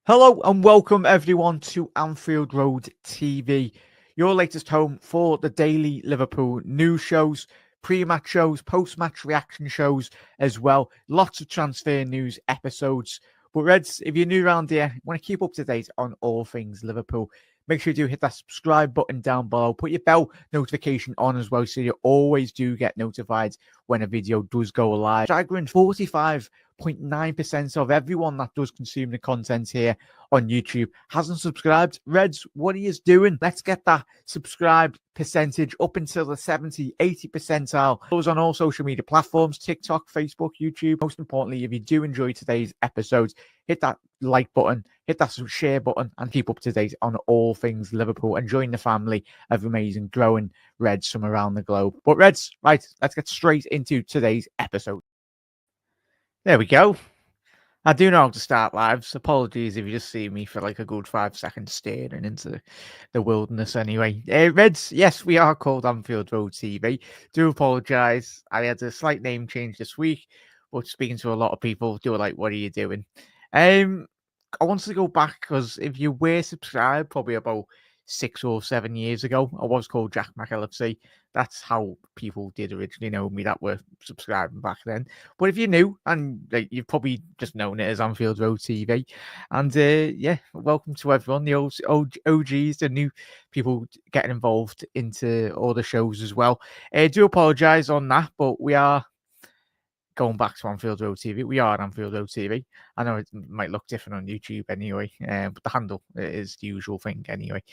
Hello and welcome everyone to Anfield Road TV, your latest home for the daily Liverpool news shows, pre-match shows, post-match reaction shows as well. Lots of transfer news episodes. But Reds, if you're new around here, want to keep up to date on all things Liverpool, make sure you do hit that subscribe button down below. Put your bell notification on as well so you always do get notified when a video does go live. Staggering 45.9% of everyone that does consume the content here on YouTube hasn't subscribed. Reds, what are you doing? Let's get that subscribed percentage up until the 70-80 percentile. Those on all social media platforms, TikTok, Facebook, YouTube. Most importantly, if you do enjoy today's episodes, hit that like button, hit that share button, and keep up to date on all things Liverpool and join the family of amazing growing Reds from around the globe. But Reds, right, let's get straight into today's episode. There we go. I do know how to start lives. Apologies if you just see me for like a good 5 seconds staring into the wilderness anyway. Reds, yes, we are called Anfield Road TV. Do apologise. I had a slight name change this week, but speaking to a lot of people, they were like, what are you doing? I wanted to go back because if you were subscribed probably about 6 or 7 years ago, I was called Jack McLFC. That's how people did originally know me that were subscribing back then. But if you're new, and like, you've probably just known it as Anfield Road TV, and yeah, welcome to everyone, the OGs, the new people getting involved into all the shows as well. I do apologise on that, but we are going back to Anfield Road TV. We are Anfield Road TV. I know it might look different on YouTube anyway, but the handle is the usual thing anyway.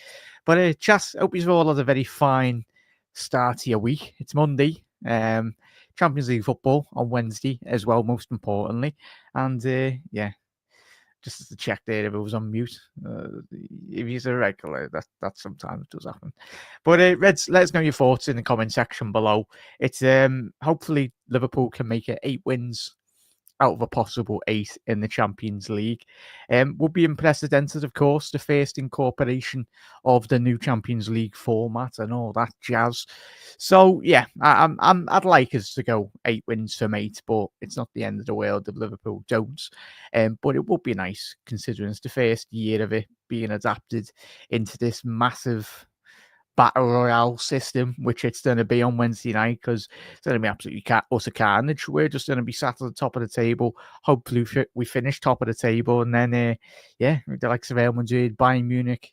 But chat, hope you all had a very fine start to your week. It's Monday. Champions League football on Wednesday as well, most importantly. And yeah, just to check there if it was on mute. If he's a regular, that sometimes does happen. But Reds, let us know your thoughts in the comment section below. It's hopefully Liverpool can make it 8 wins out of a possible 8 in the Champions League. Would be unprecedented, of course, the first incorporation of the new Champions League format and all that jazz. So yeah, I'd like us to go 8 wins from 8, but it's not the end of the world if Liverpool don't. But it would be nice considering it's the first year of it being adapted into this massive battle royale system, which it's going to be on Wednesday night, because it's going to be absolutely utter carnage. We're just going to be sat at the top of the table. Hopefully, we finish top of the table, and then, yeah, the likes of Real Madrid, Bayern Munich,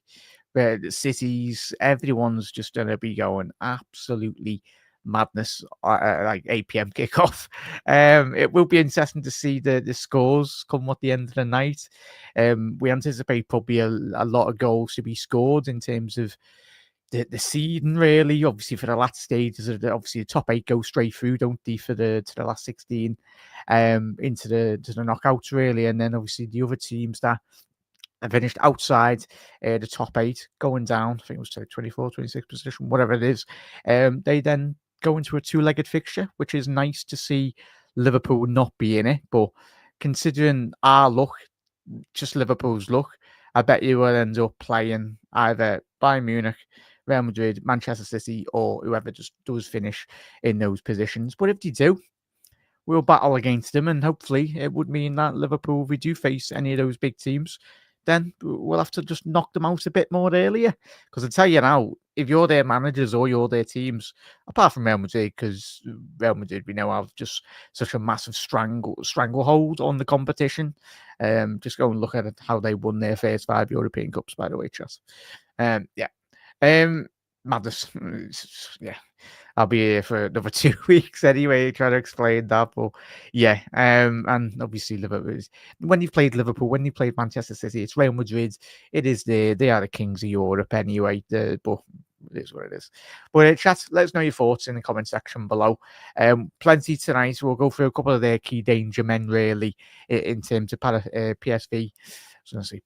the cities, everyone's just going to be going absolutely madness, like 8 p.m. kickoff. It will be interesting to see the scores come at the end of the night. We anticipate probably a lot of goals to be scored in terms of the seeding, really. Obviously for the last stages of obviously the top 8 go straight through, don't they, to the last 16 into the knockouts, really. And then obviously the other teams that have finished outside the top 8 going down, I think it was 24 26 position, whatever it is, they then go into a 2-legged fixture, which is nice to see Liverpool not be in it. But considering our luck, just Liverpool's luck, I bet you will end up playing either Bayern Munich, Real Madrid, Manchester City, or whoever just does finish in those positions. But if they do, we'll battle against them, and hopefully it would mean that Liverpool, if we do face any of those big teams, then we'll have to just knock them out a bit more earlier. Because I tell you now, if you're their managers or you're their teams, apart from Real Madrid, because Real Madrid, we know, have just such a massive stranglehold on the competition. Just go and look at it, how they won their first 5 European Cups, by the way, Chess. Yeah. Madness. Yeah. I'll be here for another 2 weeks anyway, trying to explain that. But yeah, and obviously Liverpool. When you've played Liverpool, when you played Manchester City, it's Real Madrid. It is they are the kings of Europe anyway. But it is what it is. But chat, let us know your thoughts in the comment section below. Plenty tonight. We'll go through a couple of their key danger men, really, in terms of PSV. I was going to say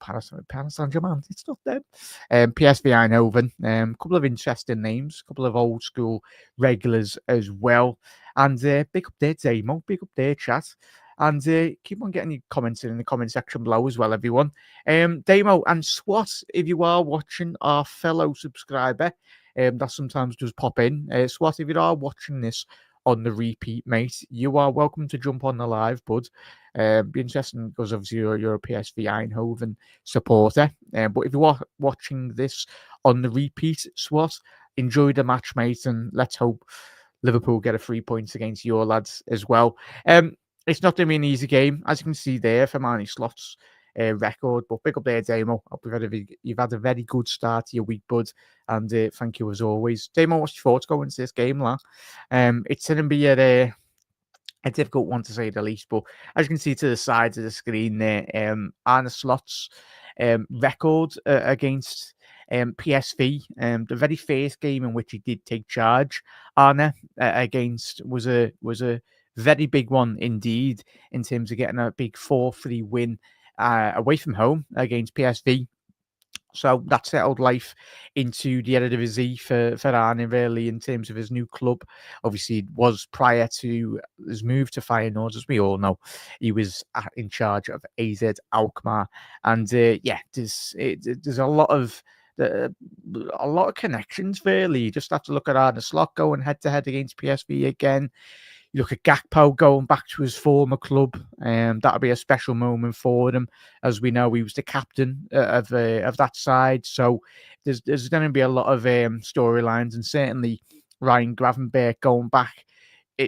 Paris Saint-Germain. It's not them. PSV Eindhoven. A couple of interesting names. A couple of old school regulars as well. And big up there, Damo. Big up there, chat. And keep on getting your comments in the comment section below as well, everyone. Damo and Swat, if you are watching, our fellow subscriber, that sometimes does pop in. Swat, if you are watching this on the repeat, mate, you are welcome to jump on the live, bud. Be interesting because obviously you're a PSV Eindhoven supporter. But if you are watching this on the repeat, Swat, enjoy the match, mate, and let's hope Liverpool get a 3 points against your lads as well. It's not going to be an easy game, as you can see there from Arnie Slot's record. But pick up there, Damo. Hope you've had a very good start to your week, bud. And thank you as always. Damo, what's your thoughts going into this game, lad? It's going to be a difficult one to say the least. But as you can see to the sides of the screen there, Arne Slot's record against PSV, the very first game in which he did take charge, Arne, against was a very big one indeed in terms of getting a big 4-3 win away from home against PSV. So that settled life into the Eredivisie for Arne, really, in terms of his new club. Obviously, it was prior to his move to Feyenoord, as we all know. He was in charge of AZ Alkmaar. And there's a lot of connections, really. You just have to look at Arne Slot going head-to-head against PSV again. You look at Gakpo going back to his former club, that'll be a special moment for him. As we know, he was the captain of that side. So there's going to be a lot of storylines, and certainly Ryan Gravenberch going back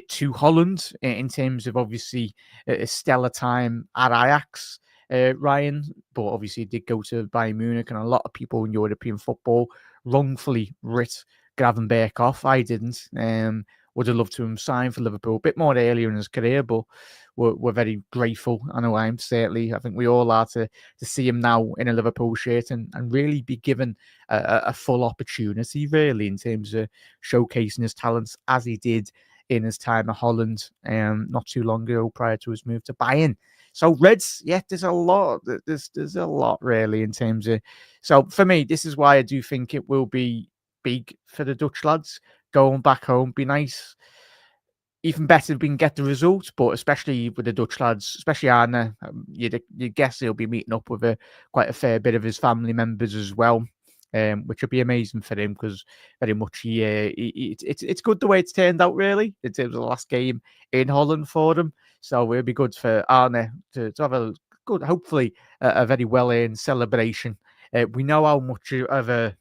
to Holland in terms of obviously a stellar time at Ajax. Ryan, but obviously did go to Bayern Munich, and a lot of people in European football wrongfully writ Gravenberch off. I didn't. Would have loved to have signed for Liverpool a bit more earlier in his career, but we're very grateful. I know I am, certainly. I think we all are to see him now in a Liverpool shirt and really be given a full opportunity, really, in terms of showcasing his talents as he did in his time at Holland not too long ago prior to his move to Bayern. So Reds, yeah, there's a lot. There's a lot, really, in terms of. So for me, this is why I do think it will be big for the Dutch lads. Going back home, be nice. Even better if we can get the results, but especially with the Dutch lads, especially Arne, you'd guess he'll be meeting up with quite a fair bit of his family members as well, which would be amazing for him because very much it's good the way it's turned out, really, in terms of the last game in Holland for them. So it'll be good for Arne to have a good, hopefully, a very well-earned celebration. We know how much of a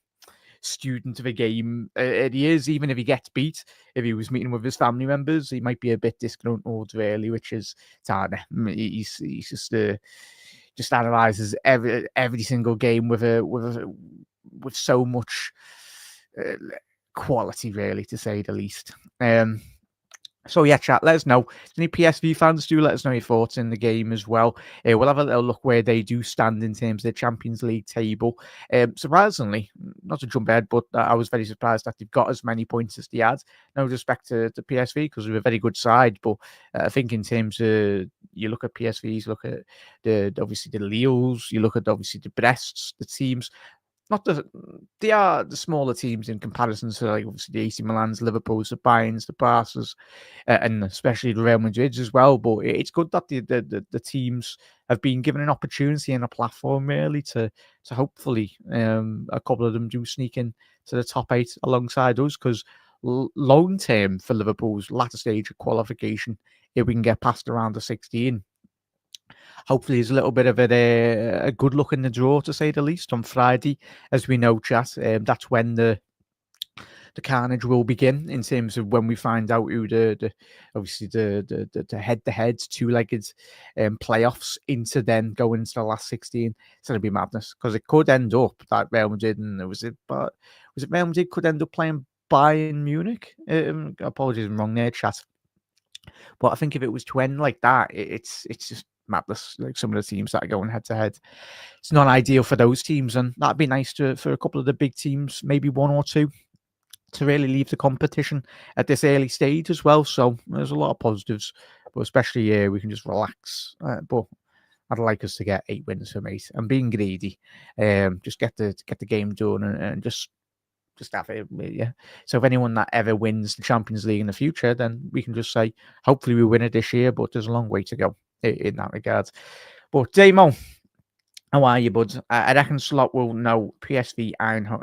student of a game he is, even if he gets beat. If he was meeting with his family members, he might be a bit disgruntled, really, which is Arne. He's just analyzes every single game with so much quality, really, to say the least. So yeah, chat, let us know. Any PSV fans, do let us know your thoughts in the game as well. We'll have a little look where they do stand in terms of the Champions League table. Surprisingly, not to jump ahead, but I was very surprised that they've got as many points as they had. No respect to PSV because they're a very good side, but I think in terms of, you look at PSVs, look at obviously the Lille's, you look at obviously the Brests, the teams. They are the smaller teams in comparison to, like, obviously the AC Milans, Liverpools, the Bayerns, the Barças, and especially the Real Madrids as well. But it's good that the teams have been given an opportunity and a platform, really, to hopefully a couple of them do sneak in to the top 8 alongside us, because long term for Liverpool's latter stage of qualification, if we can get past around the 16. Hopefully, there's a little bit of a good look in the draw, to say the least, on Friday. As we know, chat, that's when the carnage will begin in terms of when we find out who obviously the head-to-head two-legged playoffs into then going into the last 16. It's going to be madness because it could end up that Real Madrid was it Real Madrid could end up playing Bayern Munich. Apologies, I'm wrong there, chat. But I think if it was to end like that, it's just madness. Like some of the teams that are going head to head, it's not ideal for those teams, and that'd be nice for a couple of the big teams, maybe one or two, to really leave the competition at this early stage as well. So there's a lot of positives, but especially we can just relax. But I'd like us to get 8 wins for mate. I'm being greedy. Just get the game done and just have it, yeah. So if anyone that ever wins the Champions League in the future, then we can just say, hopefully we win it this year, but there's a long way to go in that regard. But Damo, How are you, bud? I reckon Slot will know PSV Eindhoven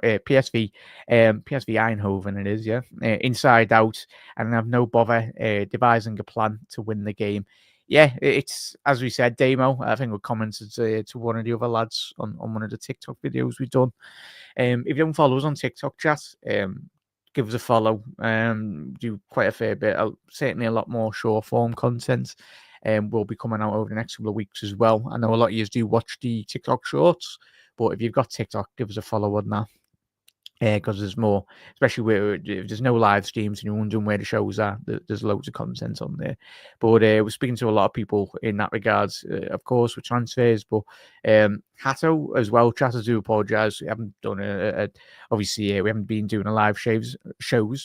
it is, yeah, inside out, and have no bother devising a plan to win the game. Yeah, it's as we said, Damo. I think we commented to one of the other lads on one of the TikTok videos we've done. If you don't follow us on TikTok, chat, give us a follow. Do quite a fair bit, certainly a lot more short form content. Will be coming out over the next couple of weeks as well. I know a lot of you do watch the TikTok shorts, but if you've got TikTok, give us a follow on that. Because there's more, especially where if there's no live streams and you're wondering where the shows are, there's loads of content on there. But we're speaking to a lot of people in that regards, of course, with transfers. But Hato as well, chat, I do apologise. We haven't done obviously, we haven't been doing a live shows,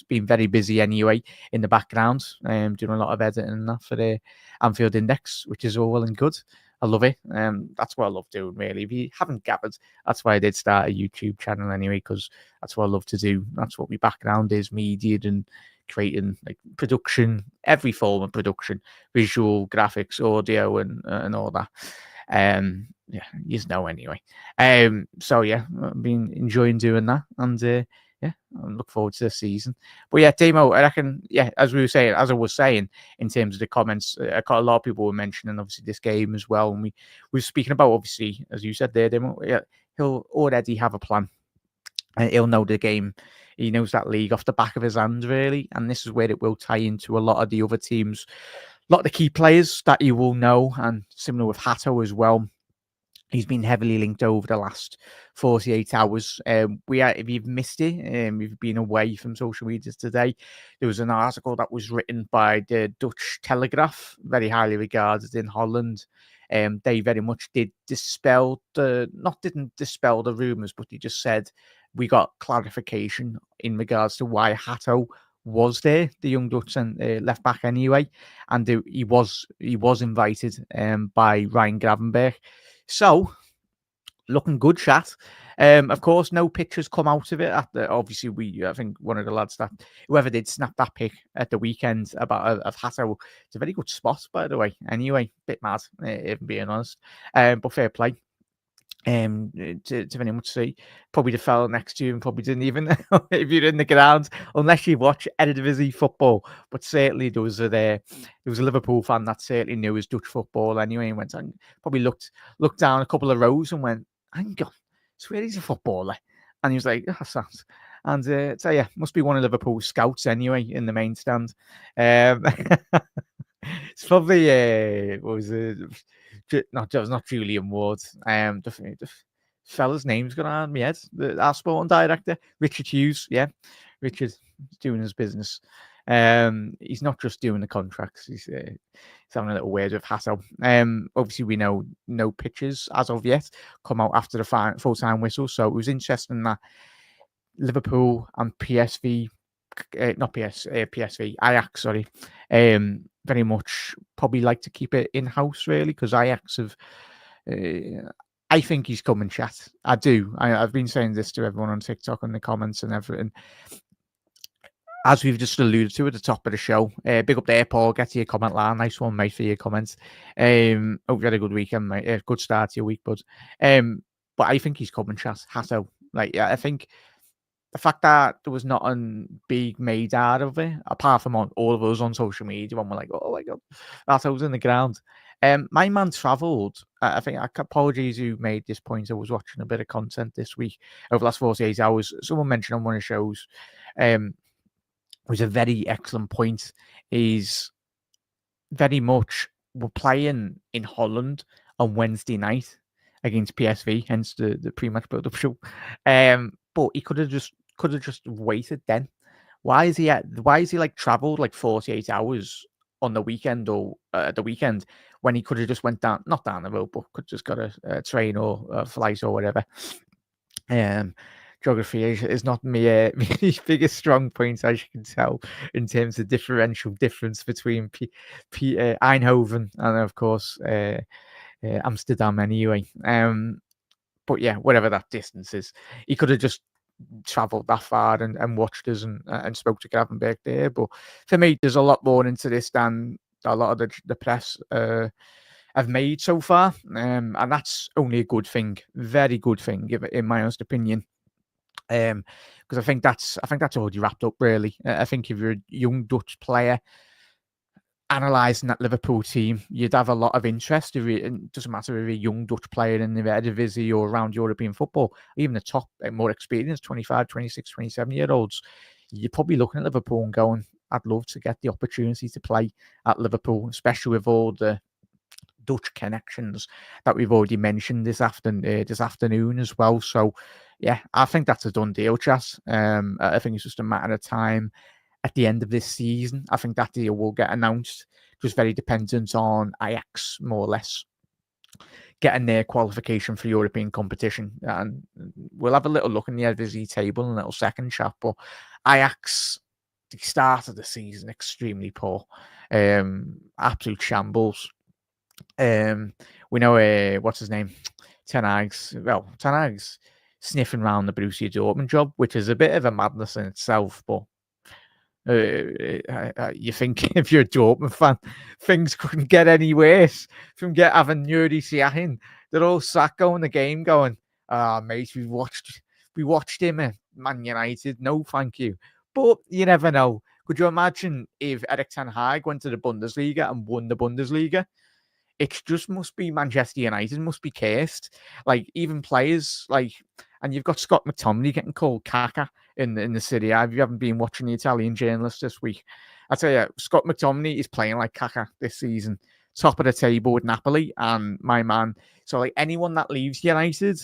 been very busy anyway in the background, doing a lot of editing and that for the Anfield Index, which is all well and good. I love it. That's what I love doing, really. If you haven't gathered, that's why I did start a YouTube channel anyway, because that's what I love to do. That's what my background is, media and creating like production, every form of production, visual, graphics, audio, and all that. Yeah, you know anyway. So yeah, I've been enjoying doing that, and yeah, I look forward to the season. But yeah, Demo, I reckon, yeah, as I was saying, in terms of the comments, I got a lot of people were mentioning obviously this game as well, and we were speaking about, obviously, as you said there, Demo, yeah, he'll already have a plan. He'll know the game. He knows that league off the back of his hand, really, and this is where it will tie into a lot of the other teams, a lot of the key players that you will know, and similar with Hato as well. He's been heavily linked over the last 48 hours. If you've missed it, you've been away from social media today, there was an article that was written by the Dutch Telegraph, very highly regarded in Holland. They very much didn't dispel the rumours, but they just said we got clarification in regards to why Hato was there, the young Dutch and left back anyway, and he was invited by Ryan Gravenberch. So, looking good, chat. Of course, no pictures come out of it. Obviously, I think one of the lads that whoever did snap that pic at the weekend of Hato, it's a very good spot, by the way. Anyway, bit mad, if I'm being honest. But fair play. To anyone to see, probably the fella next to you and probably didn't even know if you're in the ground unless you watch Eredivisie football. But certainly there was a Liverpool fan that certainly knew his Dutch football anyway, and went and probably looked down a couple of rows and went, "Hang on, swear he's a footballer," and he was like, "Oh, that's." And so yeah, must be one of Liverpool's scouts anyway in the main stand. It's probably what was it? Not Julian Ward. The fella's name's gone on my head. Our sporting director, Richard Hughes. Yeah, Richard's doing his business. He's not just doing the contracts. He's having a little word with Hato. Obviously we know no pictures as of yet come out after the full-time whistle. So it was interesting that Liverpool and PSV, PSV, Ajax, sorry, very much probably like to keep it in-house, really, because Ajax have, I think he's coming, chat. I do. I've been saying this to everyone on TikTok and the comments and everything. As we've just alluded to at the top of the show, big up there, Paul. Get to your comment line. Nice one, mate, for your comments. Hope you had a good weekend, mate. Good start to your week, bud. But I think he's coming, chat. Hato. Like, yeah, I think the fact that there was not a big made out of it, apart from all of us on social media, when we're like, "Oh my god, that was in the ground." My man travelled. I think apologies who made this point. I was watching a bit of content this week over the last 48 hours. Someone mentioned on one of the shows, was a very excellent point. Is very much we're playing in Holland on Wednesday night against PSV, hence the pre-match build-up show. But he could have just waited then. Why is he like traveled like 48 hours on the weekend or the weekend when he could have just went not down the road, but could just got a train or a flight or whatever. Geography is not my biggest strong point, as you can tell, in terms of differential difference between Eindhoven and of course Amsterdam anyway. But yeah, whatever that distance is, he could have just travelled that far and watched us and spoke to Gravenberch there. But for me, there's a lot more into this than a lot of the press have made so far, and that's only a good thing, very good thing, in my honest opinion. Because I think that's already wrapped up. Really, I think if you're a young Dutch player analysing that Liverpool team, you'd have a lot of interest. It doesn't matter if you're a young Dutch player in the Eredivisie or around European football, even the top, more experienced 25, 26, 27-year-olds, you're probably looking at Liverpool and going, I'd love to get the opportunity to play at Liverpool, especially with all the Dutch connections that we've already mentioned this afternoon as well. So, yeah, I think that's a done deal, Chas. I think it's just a matter of time. At the end of this season, I think that deal will get announced. Just very dependent on Ajax, more or less, getting their qualification for European competition. And we'll have a little look in the Eredivisie table in a little second, chat. But Ajax, the start of the season, extremely poor. Absolute shambles. We know what's his name? Ten Hag's sniffing around the Borussia Dortmund job, which is a bit of a madness in itself, but you think if you're a Dortmund fan, things couldn't get any worse from having Yuri Sahin. They're all sat going the game going, mate, we watched him at Man United. No, thank you. But you never know. Could you imagine if Erik ten Hag went to the Bundesliga and won the Bundesliga? It just must be Manchester United must be cursed. Like, even players and you've got Scott McTominay getting called Kaka in the Serie A. If you haven't been watching the Italian journalists this week, I tell you, Scott McTominay is playing like Kaka this season, top of the table with Napoli, and my man. So, like, anyone that leaves United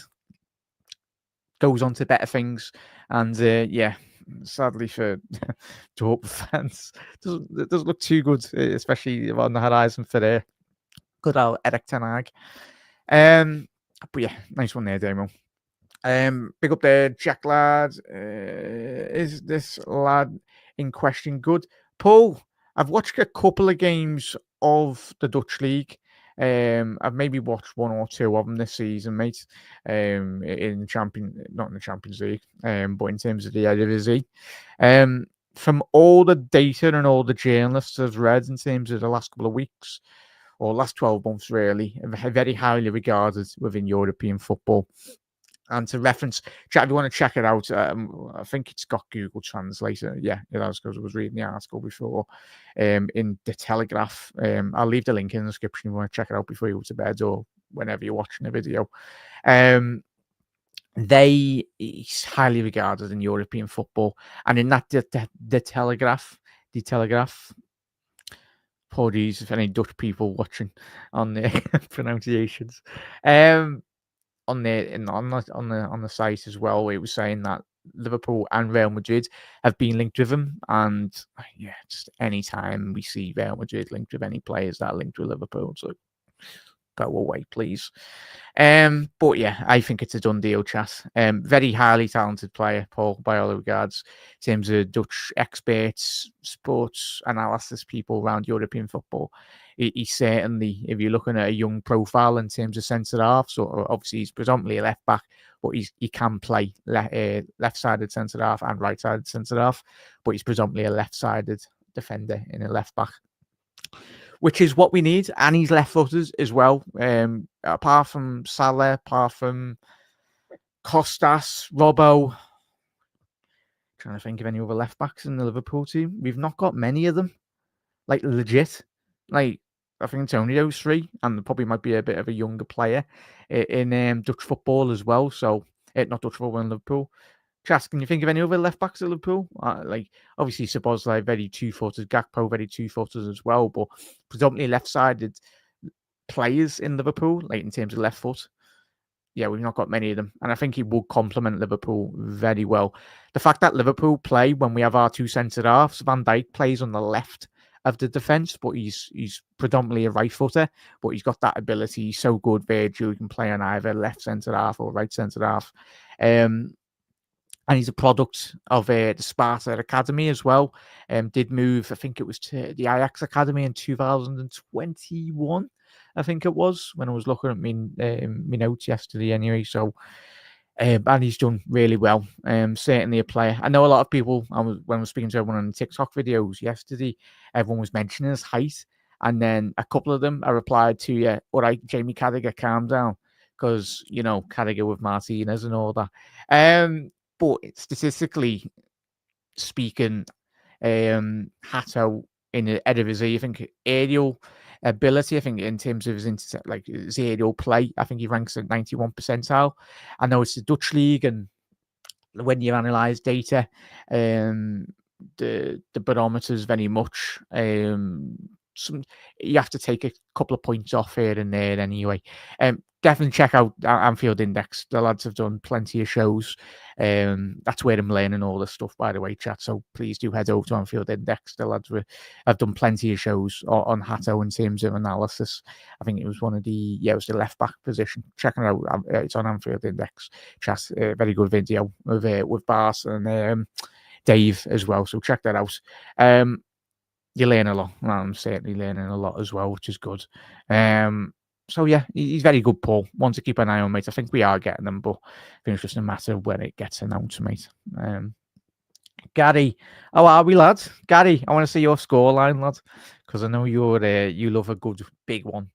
goes on to better things, and yeah, sadly for Dortmund fans, it doesn't look too good, especially on the horizon for good old Erik ten Hag. But yeah, nice one there, Damo. Big up there, Jack lad. Is this lad in question good? Paul, I've watched a couple of games of the Dutch League. I've maybe watched one or two of them this season, mate. In the not in the Champions League, but in terms of the Eredivisie. From all the data and all the journalists I've read in terms of the last couple of weeks, or last 12 months, really, very highly regarded within European football. And to reference, chat, if you want to check it out, I think it's got Google Translator. Yeah, it has, because I was reading the article before in the Telegraph. I'll leave the link in the description if you want to check it out before you go to bed or whenever you're watching the video. He's highly regarded in European football. And in that, the Telegraph, apologies if any Dutch people watching on the pronunciations. On the site as well, it was saying that Liverpool and Real Madrid have been linked with him, and yeah, just any time we see Real Madrid linked with any players that are linked with Liverpool, so go away, please. But yeah, I think it's a done deal, chat. Very highly talented player, Paul, by all regards, in terms of Dutch experts, sports analysis people around European football. He certainly, if you're looking at a young profile in terms of centre half, so obviously he's predominantly a left back, but he can play left-sided centre half and right-sided centre half, but he's predominantly a left-sided defender in a left back, which is what we need. And he's left-footed as well. Apart from Salah, apart from Costas, Robbo, trying to think of any other left backs in the Liverpool team. We've not got many of them, like legit. Like, I think it's only those three, and there probably might be a bit of a younger player in Dutch football as well. So, not Dutch football in Liverpool. Chas, can you think of any other left backs at Liverpool? Like, obviously, Szoboszlai, very two-footed. Gakpo, very two-footed as well, but predominantly left-sided players in Liverpool, like in terms of left foot. Yeah, we've not got many of them, and I think he will complement Liverpool very well. The fact that Liverpool play when we have our two centre halves, Van Dijk plays on the left of the defence, but he's predominantly a right footer, but he's got that ability. He's so good, Virgil. He can play on either left centre half or right centre half. And he's a product of the Sparta Academy as well. Did move, I think it was to the Ajax Academy in 2021, I think it was, when I was looking at my notes yesterday anyway. So, and he's done really well. Certainly a player. I know a lot of people, when I was speaking to everyone on the TikTok videos yesterday, everyone was mentioning his height. And then a couple of them, I replied to you, all right, Jamie Carragher, calm down. Because, Carragher with Martinez and all that. But statistically speaking, Hato in the Eredivisie, I think aerial ability, I think in terms of his aerial play, I think he ranks at 91 percentile. I know it's the Dutch league, and when you analyze data, the barometer is very much you have to take a couple of points off here and there anyway. Definitely check out Anfield Index. The lads have done plenty of shows. That's where I'm learning all this stuff, by the way, chat. So please do head over to Anfield Index. The lads have done plenty of shows on Hato in terms of analysis. I think it was it was the left back position. Check it out. It's on Anfield Index. Chat, very good video with Bas and Dave as well. So check that out. You learn a lot. I'm certainly learning a lot as well, which is good. So yeah, he's very good, Paul. Want to keep an eye on, mate. I think we are getting them, but I think it's just a matter of when it gets announced, mate. Gary, how are we, lads? Gary, I want to see your scoreline, lad, because I know you love a good big one.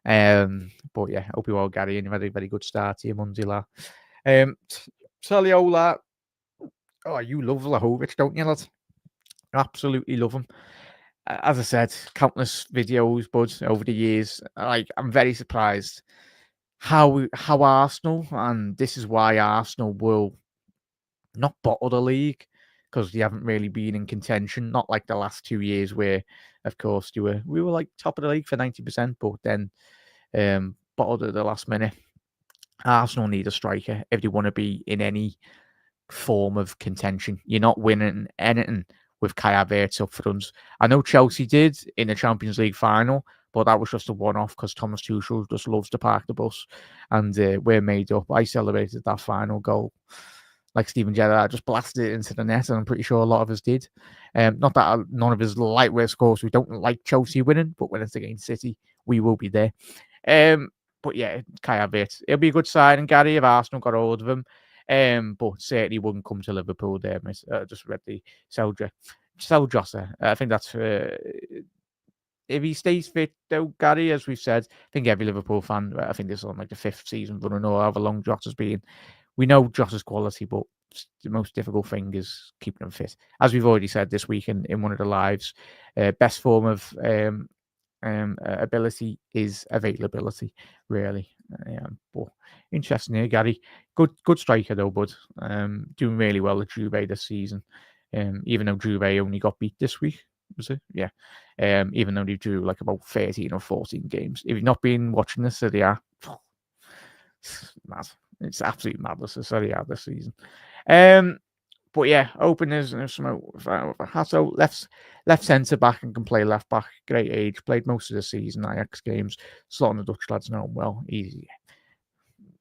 But yeah, hope you all, Gary, and you had a very good start to your Monday, lad. Saliola. Oh, you love Vlahovic, don't you, lad? Absolutely love him. As I said, countless videos, bud, over the years. I'm very surprised how Arsenal, and this is why Arsenal will not bottle the league, because they haven't really been in contention. Not like the last 2 years where, of course, we were like top of the league for 90%, but then bottled at the last minute. Arsenal need a striker if they want to be in any form of contention. You're not winning anything with Kai Havertz up front. I know Chelsea did in the Champions League final, but that was just a one-off because Thomas Tuchel just loves to park the bus, and we're made up. I celebrated that final goal like Steven Gerrard, just blasted it into the net, and I'm pretty sure a lot of us did. Not that none of us like where scores. We don't like Chelsea winning, but when it's against City, we will be there. But yeah, Kai Havertz, it'll be a good sign, and Gary, if Arsenal got hold of him. But certainly wouldn't come to Liverpool there, miss. Just read the sell Josser. I think that's if he stays fit, though, Gary, as we've said. I think every Liverpool fan, I think this is on like the 5th season running or however long Josser's been. We know Josser's quality, but the most difficult thing is keeping him fit. As we've already said this week in one of the lives, best form of ability is availability, really. But interesting here, Gary. Good striker though, bud. Doing really well at Juve this season. Even though Juve only got beat this week, was it? Yeah. Even though they drew like about 13 or 14 games. If you've not been watching this, so they are mad. It's absolute madness. So they are this season. But yeah, openers and some Hato left centre back and can play left back. Great age. Played most of the season Ajax games. Slotting the Dutch lads know him well.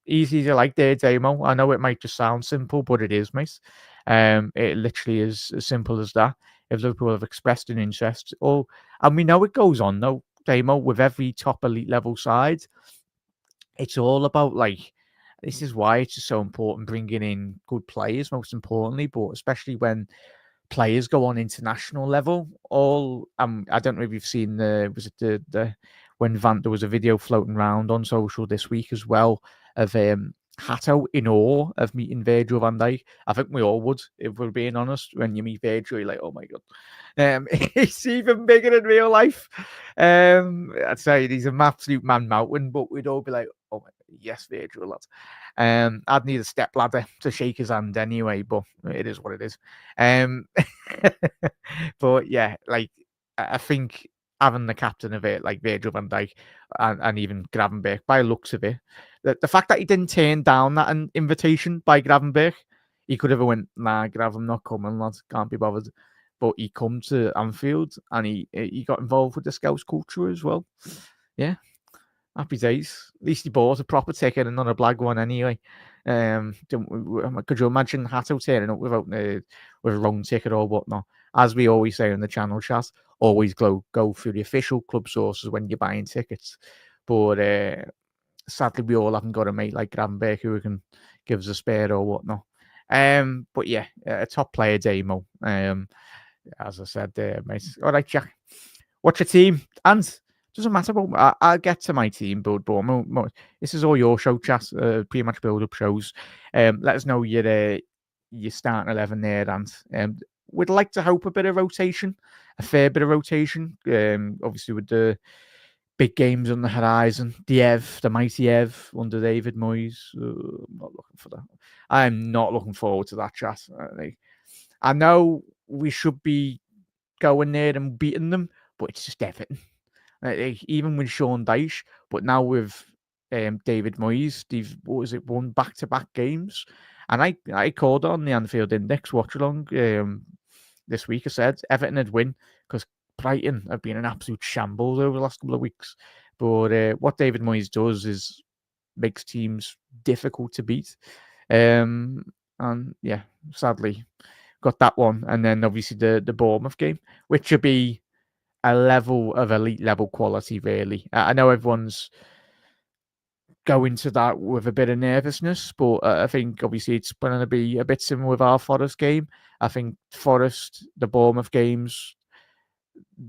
Easy to like there, Damo. I know it might just sound simple, but it is, mate. It literally is as simple as that. If Liverpool have expressed an interest, and we know it goes on though, Damo, with every top elite level side. It's all about this is why it's just so important bringing in good players, most importantly, but especially when players go on international level. I don't know if you've seen there was a video floating around on social this week as well of Hato in awe of meeting Virgil van Dijk. I think we all would, if we're being honest. When you meet Virgil, you're like, oh my god, he's even bigger in real life. I'd say he's an absolute man mountain, but we'd all be like, oh my god, yes, Virgil, lad. I'd need a step ladder to shake his hand anyway, but it is what it is. But yeah, I think having the captain of it, like Virgil van Dijk and even Gravenberch, by looks of it, the fact that he didn't turn down that invitation by Gravenberch, he could have went, nah, Grav, I'm not coming, lads, can't be bothered. But he come to Anfield and he got involved with the Scouts culture as well. Yeah. Happy days. At least he bought a proper ticket and not a blag one anyway. Could you imagine Hato turning up without with a wrong ticket or whatnot? As we always say in the channel chat, always go through the official club sources when you're buying tickets. But sadly, we all haven't got a mate like Gravenberch who can give us a spare or whatnot. But yeah, a top player, Damo. As I said there, mate. All right, Jack. What's your team? And Doesn't matter. But I'll get to my team build. But this is all your show, chat. Pre-match build-up shows. Let us know your starting 11 there, and we'd like to hope a bit of rotation, a fair bit of rotation. Obviously with the big games on the horizon, the mighty Ev under David Moyes. I'm not looking for that. I am not looking forward to that, chat. I know we should be going there and beating them, but it's just Everton. Even with Sean Dyche, but now with David Moyes, they've won back-to-back games, and I called on the Anfield Index watch along this week. I said Everton would win because Brighton have been an absolute shambles over the last couple of weeks. But what David Moyes does is makes teams difficult to beat. And yeah, sadly, got that one. And then obviously the Bournemouth game, which would be a level of elite level quality, really. I know everyone's going to that with a bit of nervousness, but I think obviously it's going to be a bit similar with our Forest game. I think Forest, the Bournemouth games,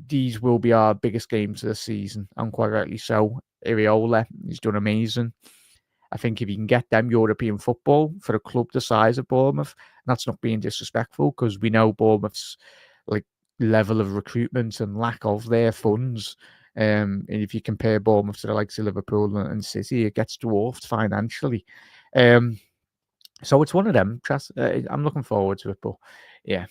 these will be our biggest games of the season, and quite rightly so. Iriola, he's done amazing. I think if you can get them European football for a club the size of Bournemouth, that's not being disrespectful, because we know Bournemouth's like level of recruitment and lack of their funds. And if you compare Bournemouth to the likes of Liverpool and City, it gets dwarfed financially. So it's one of them. I'm looking forward to it, but yeah.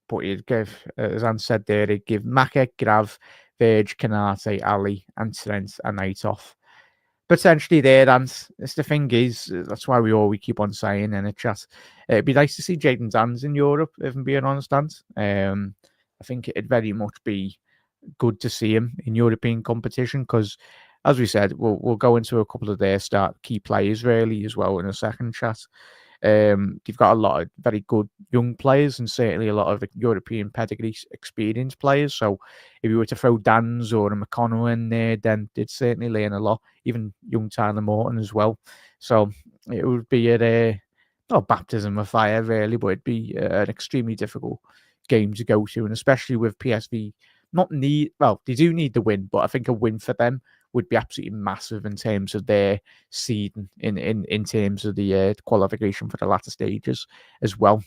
But he'd give, as Anne said there, he'd give Maka, Grav, Verge, Canate, Ali, and Trent a night off. Potentially there, and it's the thing is, that's why we keep on saying in a chat. It'd be nice to see Jadon Danns in Europe, if I'm being honest, and I think it'd very much be good to see him in European competition, because, as we said, we'll go into a couple of their start key players really as well in a second chat. They've got a lot of very good young players and certainly a lot of European pedigree experienced players. So if you were to throw Danns or a McConnell in there, then they'd certainly learn a lot. Even young Tyler Morton as well. So it would be not a baptism of fire really, but it'd be an extremely difficult game to go to, and especially with PSV they do need the win, but I think a win for them would be absolutely massive in terms of their seeding in terms of the qualification for the latter stages as well.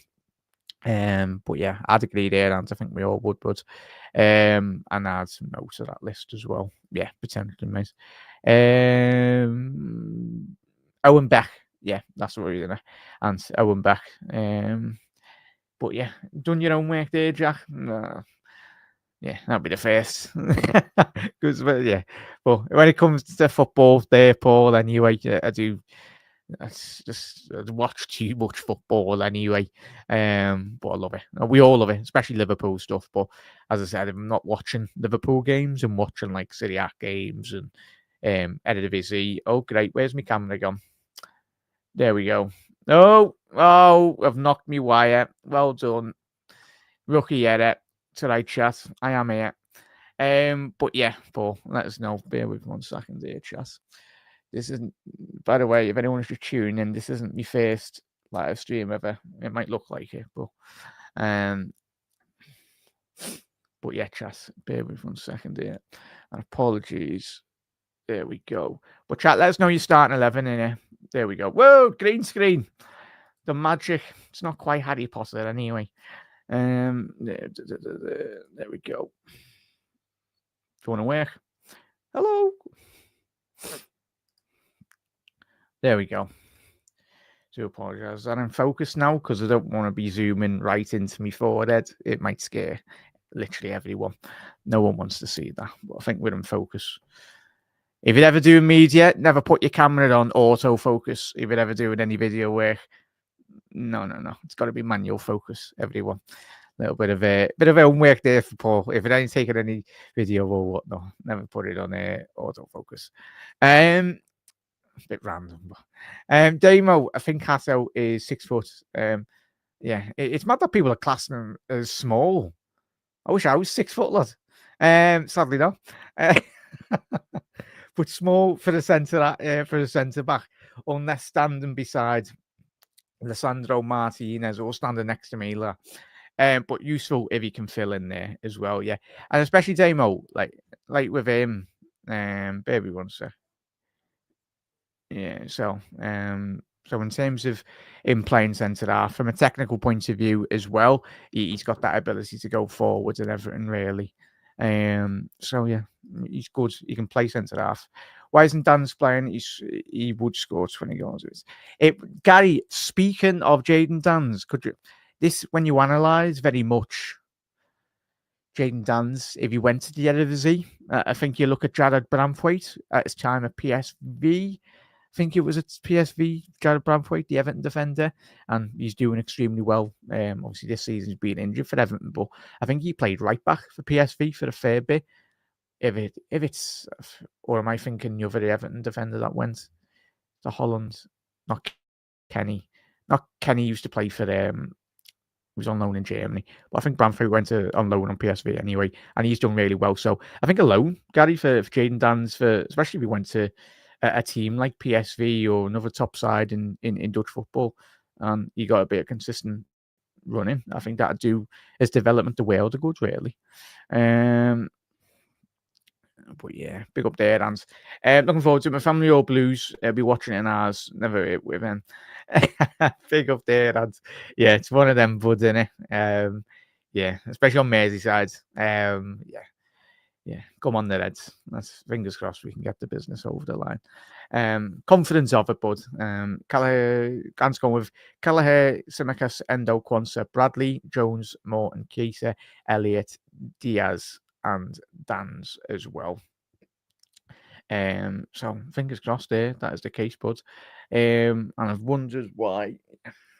But yeah, I'd agree there, and I think we all would. But and add some notes to that list as well. Yeah, potentially, mate. Owen Beck, yeah, that's what we're gonna. And Owen Beck. But yeah, done your own work there, Jack. Yeah, that'd be the first. Because yeah, but when it comes to football, there, Paul. Anyway, I do. I watch too much football anyway. But I love it. We all love it, especially Liverpool stuff. But as I said, I'm not watching Liverpool games. I'm watching like Serie A games and Eredivisie. Oh, great! Where's my camera gone? There we go. Oh, I've knocked me wire. Well done, rookie edit. Today, chat. I am here. But yeah, Paul, let us know. Bear with 1 second here, chat. This isn't, by the way, if anyone is tuning in, this isn't my first live stream ever. It might look like it, but yeah, chat. Bear with 1 second here. And apologies. There we go. But chat, let us know you're starting 11 in here. There we go. Whoa, green screen. The magic. It's not quite Harry Potter anyway. There we go. Do you want to work? Hello. There we go. Do apologise. I'm in focus now because I don't want to be zooming right into me forehead. It might scare literally everyone. No one wants to see that. But I think we're in focus. If you're ever doing media, never put your camera on autofocus. If you're ever doing any video work, no. It's got to be manual focus, everyone. A little bit of homework there for Paul. If it ain't taking any video or whatnot, never put it on autofocus. A bit random. But, Damo, I think Hasso is 6 foot. Yeah, it's mad that people are classing him as small. I wish I was 6 foot, lad. Sadly, no. But small for the centre back, unless standing beside Lissandro Martinez or standing next to me, But useful if he can fill in there as well, yeah. And especially Damo, like with him, baby one sec. Yeah, so in terms of him playing centre half, from a technical point of view as well, he's got that ability to go forwards and everything really. So yeah, he's good. He can play centre half. Why isn't Dan's playing? He would score 20 goals. Gary, speaking of Jaden Dans, could you when you analyse very much Jaden Dans, if he went to the Eredivisie, I think you look at Jared Bramthwaite at his time at PSV. I think it was at PSV, Jared Bramthwaite, the Everton defender, and he's doing extremely well. Obviously, this season he's been injured for Everton, but I think he played right back for PSV for a fair bit. Or am I thinking the other Everton defender that went to Holland? Not Kenny. Not Kenny used to play for he was on loan in Germany, but I think Bamford went on loan on PSV anyway, and he's done really well. So I think a loan, Gary, for Jaden Dans, especially if he went to a team like PSV or another top side in Dutch football, and he got a bit of consistent running. I think that'd do his development the world of good, really. But yeah, big up there, and looking forward to it. My family all Blues. I'll be watching it in ours. Never with him. Big up there, and yeah, it's one of them buds, isn't it? Yeah, especially on Merseyside. Yeah, come on the Reds. That's fingers crossed we can get the business over the line. Confidence of it, bud. Callagher, Gant's going with Callagher, Tsimikas, Endo, Quansah, Bradley, Jones, Morton, Keita, Elliott, Diaz, and Dans as well. So fingers crossed there. That is the case, bud. And I've wondered why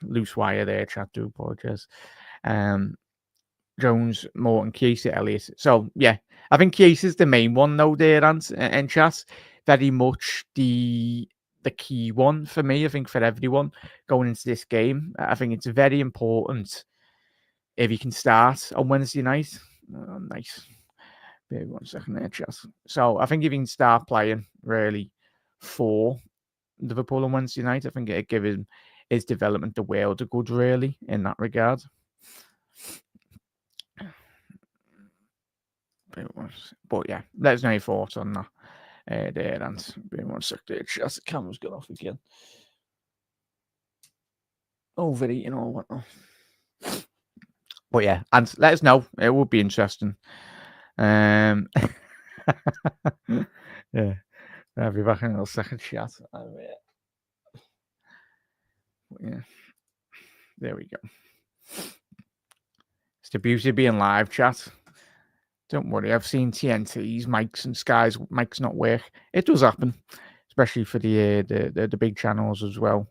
loose wire there, chat. Do apologize. Jones, Morton, Keita, Elliott. So yeah, I think Keisa's the main one though there, and chat. Very much the key one for me. I think for everyone going into this game, I think it's very important if he can start on Wednesday night. Nice. Wait 1 second there, chat. So I think if he can start playing really for Liverpool on Wednesday night, I think it'd give him his development the world of good, really, in that regard. But yeah, let us know your thoughts on that. There, and wait 1 second there, chat. The camera's gone off again. Overeating or whatnot. But yeah, and let us know. It would be interesting. Yeah, I'll be back in a second, chat. Yeah, there we go. It's the beauty of being live, chat. Don't worry, I've seen TNT's mics and Sky's mics not work. It does happen, especially for the big channels as well.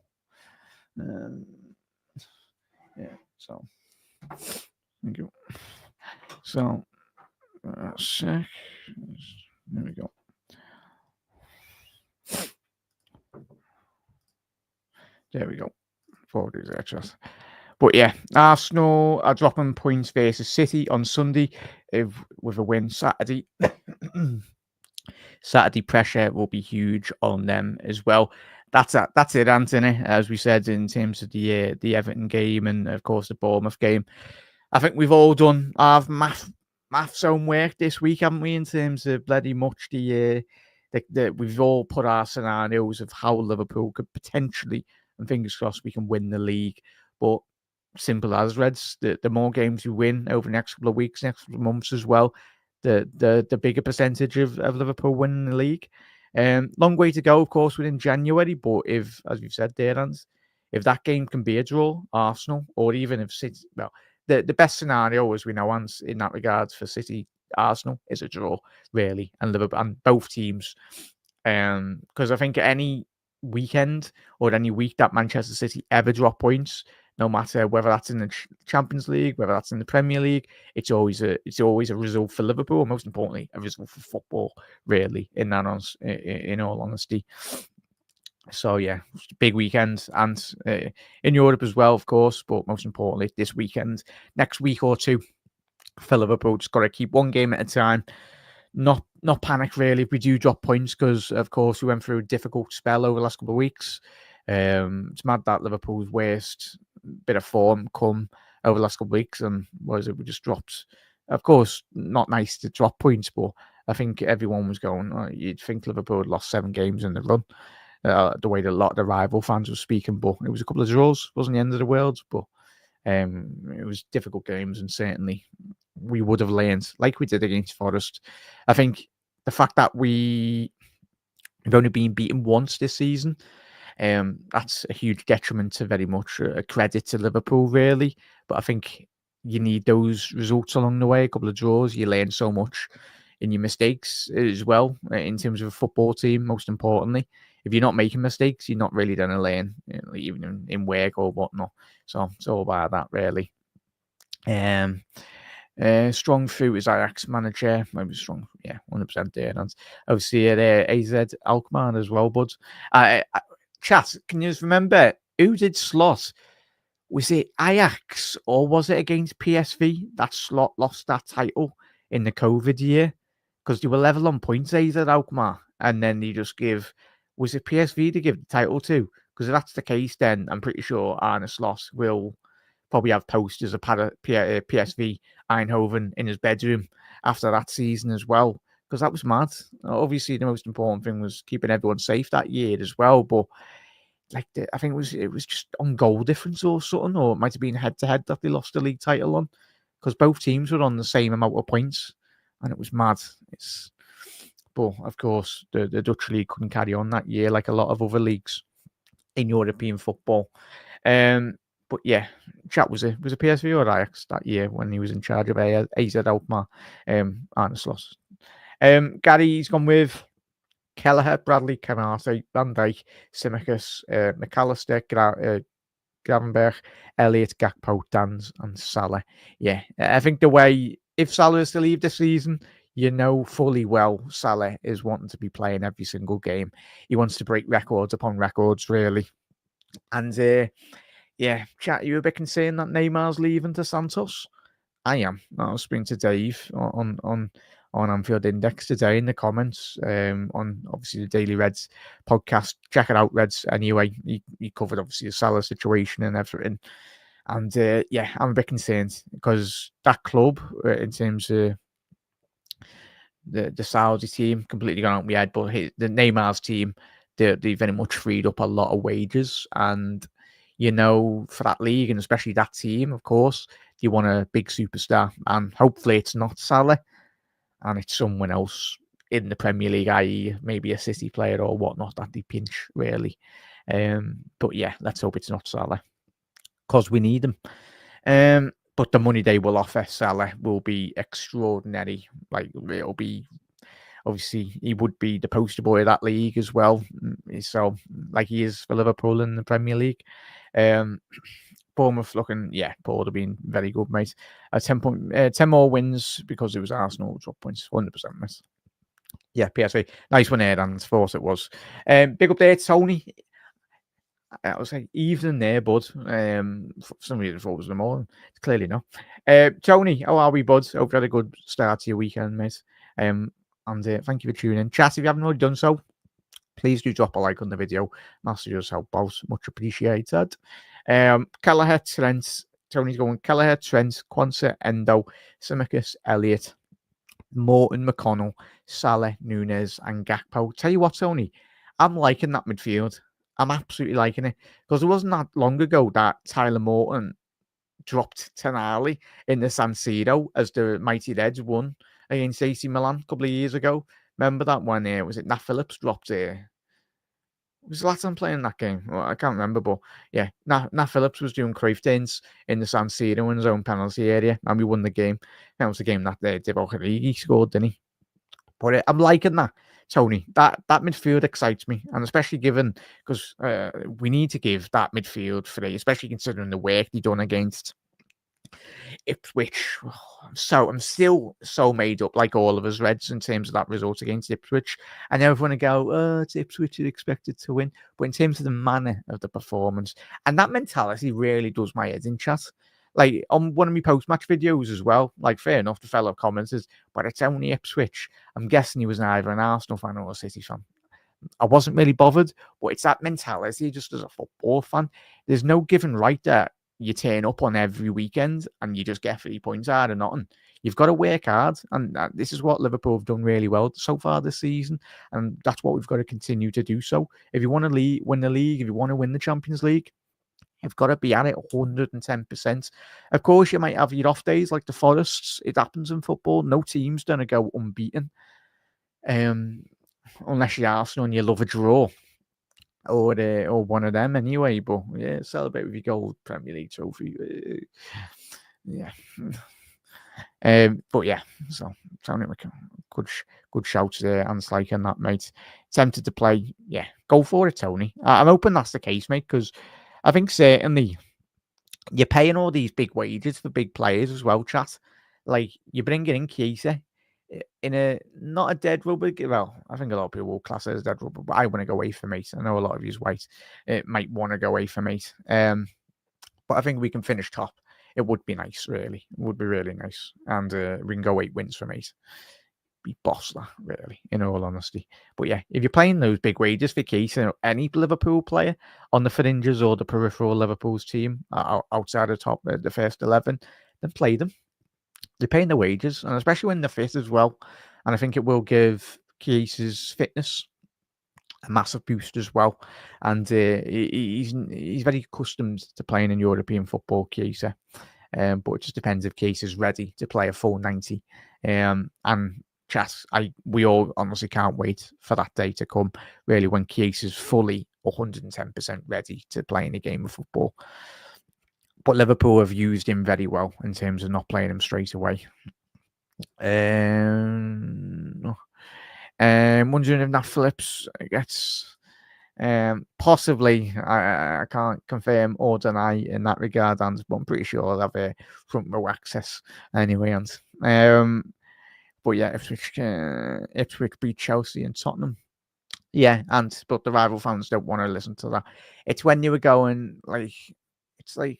Yeah, so thank you. So, sec. There we go. There we go. Apologies there, chat. But yeah, Arsenal are dropping points versus City on Sunday with a win Saturday. Saturday pressure will be huge on them as well. That's it, Anthony. As we said in terms of the Everton game and of course the Bournemouth game, I think we've all done our maths homework this week, haven't we? In terms of bloody much we've all put our scenarios of how Liverpool could potentially, and fingers crossed, we can win the league. But simple as Reds, the more games you win over the next couple of weeks, next couple of months as well, the bigger percentage of Liverpool winning the league. Long way to go, of course, within January. But if, as we've said there, Hans, if that game can be a draw, Arsenal, or even if City, well, the best scenario, as we know, Hans, in that regard for City, Arsenal is a draw, really, and Liverpool and both teams. Because I think any weekend or any week that Manchester City ever drop points, no matter whether that's in the Champions League, whether that's in the Premier League, it's always a result for Liverpool, and most importantly, a result for football, really, in all honesty. So yeah, big weekend, and in Europe as well, of course, but most importantly, this weekend, next week or two for Liverpool, just got to keep one game at a time. Not panic really if we do drop points, because of course we went through a difficult spell over the last couple of weeks. It's mad that Liverpool's worst bit of form come over the last couple of weeks, and was it we just dropped. Of course, not nice to drop points, but I think everyone was going. Oh, you'd think Liverpool had lost 7 games in the run. The way that a lot of the rival fans were speaking, but it was a couple of draws. Wasn't the end of the world, but it was difficult games, and certainly we would have learned like we did against Forest. I think the fact that we've only been beaten once this season, that's a huge detriment to very much a credit to Liverpool, really. But I think you need those results along the way, a couple of draws. You learn so much in your mistakes as well, in terms of a football team, most importantly. If you're not making mistakes, you're not really going to learn, even in work or whatnot. So it's all about that, really. Strong fruit is Ajax manager. Maybe strong, yeah, 100% there. And obviously, AZ Alkmaar as well, bud. Chat, can you just remember who did Slot? Was it Ajax or was it against PSV that Slot lost that title in the COVID year? Because they were level on points, AZ Alkmaar, and then they just give. Was it PSV to give the title to? Because if that's the case, then I'm pretty sure Arne Slot will probably have posters of PSV Eindhoven in his bedroom after that season as well. Because that was mad. Obviously, the most important thing was keeping everyone safe that year as well. But I think it was just on goal difference or something, or it might have been head to head that they lost the league title on. Because both teams were on the same amount of points, and it was mad. But of course, the Dutch league couldn't carry on that year like a lot of other leagues in European football. But yeah, chat was it PSV or Ajax that year when he was in charge of AZ Alkmaar, Arne Slot. Gary's gone with Kelleher, Bradley, Canate, Van Dijk, Simicus, McAllister, Gravenberch, Elliott, Gakpo, Dans, and Salah. Yeah, I think the way, if Salah is to leave this season, you know fully well Salah is wanting to be playing every single game. He wants to break records upon records, really. And yeah, chat, you a bit concerned that Neymar's leaving to Santos? I am. I was speaking to Dave on Anfield Index today in the comments on obviously the Daily Reds podcast. Check it out, Reds. Anyway, he covered obviously the Salah situation and everything. And yeah, I'm a bit concerned because that club, in terms of the Saudi team, completely gone out my head, but the Neymar's team, they very much freed up a lot of wages. And, you know, for that league and especially that team, of course, you want a big superstar. And hopefully it's not Salah and it's someone else in the Premier League, i.e. maybe a City player or whatnot that they pinch, really. But yeah, let's hope it's not Salah because we need him. But the money they will offer Salah will be extraordinary. Like, it'll be, obviously, he would be the poster boy of that league as well. So, like he is for Liverpool in the Premier League. Bournemouth looking, yeah, Paul have been very good, mate. 10 more wins because it was Arsenal drop points, 100%, mate. Yeah, PSV. Nice one there, and thought it was. Big up there, Tony. I was like, evening there, bud. For some reason, I thought it was in the morning. It's clearly not. Tony, how are we, bud? Hope you had a good start to your weekend, mate. And thank you for tuning in. Chat, if you haven't already done so, please do drop a like on the video. Massive does help out. Much appreciated. Kelleher, Trent. Tony's going Kelleher, Trent, Quansah, Endo, Simicus, Elliott, Morton, McConnell, Salah, Nunes, and Gakpo. Tell you what, Tony, I'm liking that midfield. I'm absolutely liking it because it wasn't that long ago that Tyler Morton dropped Tonali in the San Siro as the Mighty Reds won against AC Milan a couple of years ago. Remember that one? Was it Nat Phillips dropped there? Was Zlatan playing that game? Well, I can't remember, but yeah, Nat Phillips was doing Cruyff dance in the San Siro in his own penalty area, and we won the game. That was the game that Divock Origi scored, didn't he? But I'm liking that, Tony. That midfield excites me, and especially given because we need to give that midfield free, especially considering the work they've done against Ipswich. I'm still so made up, like all of us Reds, in terms of that result against Ipswich. And everyone will go, oh, it's Ipswich, you're expected to win. But in terms of the manner of the performance, and that mentality really does my head in, chat. Like, on one of my post-match videos as well, like, fair enough, the fellow commenters, but it's only Ipswich. I'm guessing he was either an Arsenal fan or a City fan. I wasn't really bothered, but it's that mentality just as a football fan. There's no given right there. you turn up on every weekend and you just get 3 points out of nothing. You've got to work hard, and this is what Liverpool have done really well so far this season, and that's what we've got to continue to do. So, if you want to win the league, if you want to win the Champions League, you've got to be at it 110%. Of course, you might have your off days like the Forests. It happens in football. No team's going to go unbeaten, unless you're Arsenal and you love a draw, or one of them anyway. But yeah, celebrate with your gold Premier League trophy. Yeah. But yeah, so sounding like a good shout there, and like and that, mate. Tempted to play, yeah, go for it, Tony. I'm hoping that's the case, mate, because I think certainly you're paying all these big wages for big players as well, chat. Like you're bringing in Chiesa in a not a dead rubber. Well, I think a lot of people will class it as dead rubber, but I want to go away from mate. I know a lot of you's white. It might want to go away from mate. But I think we can finish top. It would be nice, really. It would be really nice. And we can go 8 wins from 8. Be boss that, really, in all honesty. But yeah, if you're playing those big wages for Keith, any Liverpool player on the fringes or the peripheral Liverpool's team outside the top, the first 11, then play them. They're paying the wages, and especially when they're fit as well. And I think it will give Keith's fitness a massive boost as well. And he's very accustomed to playing in European football, Chiesa. But it just depends if Case is ready to play a full 90. And chat, we all honestly can't wait for that day to come, really, when Case is fully 110% ready to play in a game of football. But Liverpool have used him very well in terms of not playing him straight away. Wondering if Nat Phillips gets possibly. I can't confirm or deny in that regard, but I'm pretty sure I'll have a front row access anyway. And but yeah, Ipswich beat Chelsea and Tottenham. Yeah, but the rival fans don't want to listen to that. It's when you were going it's like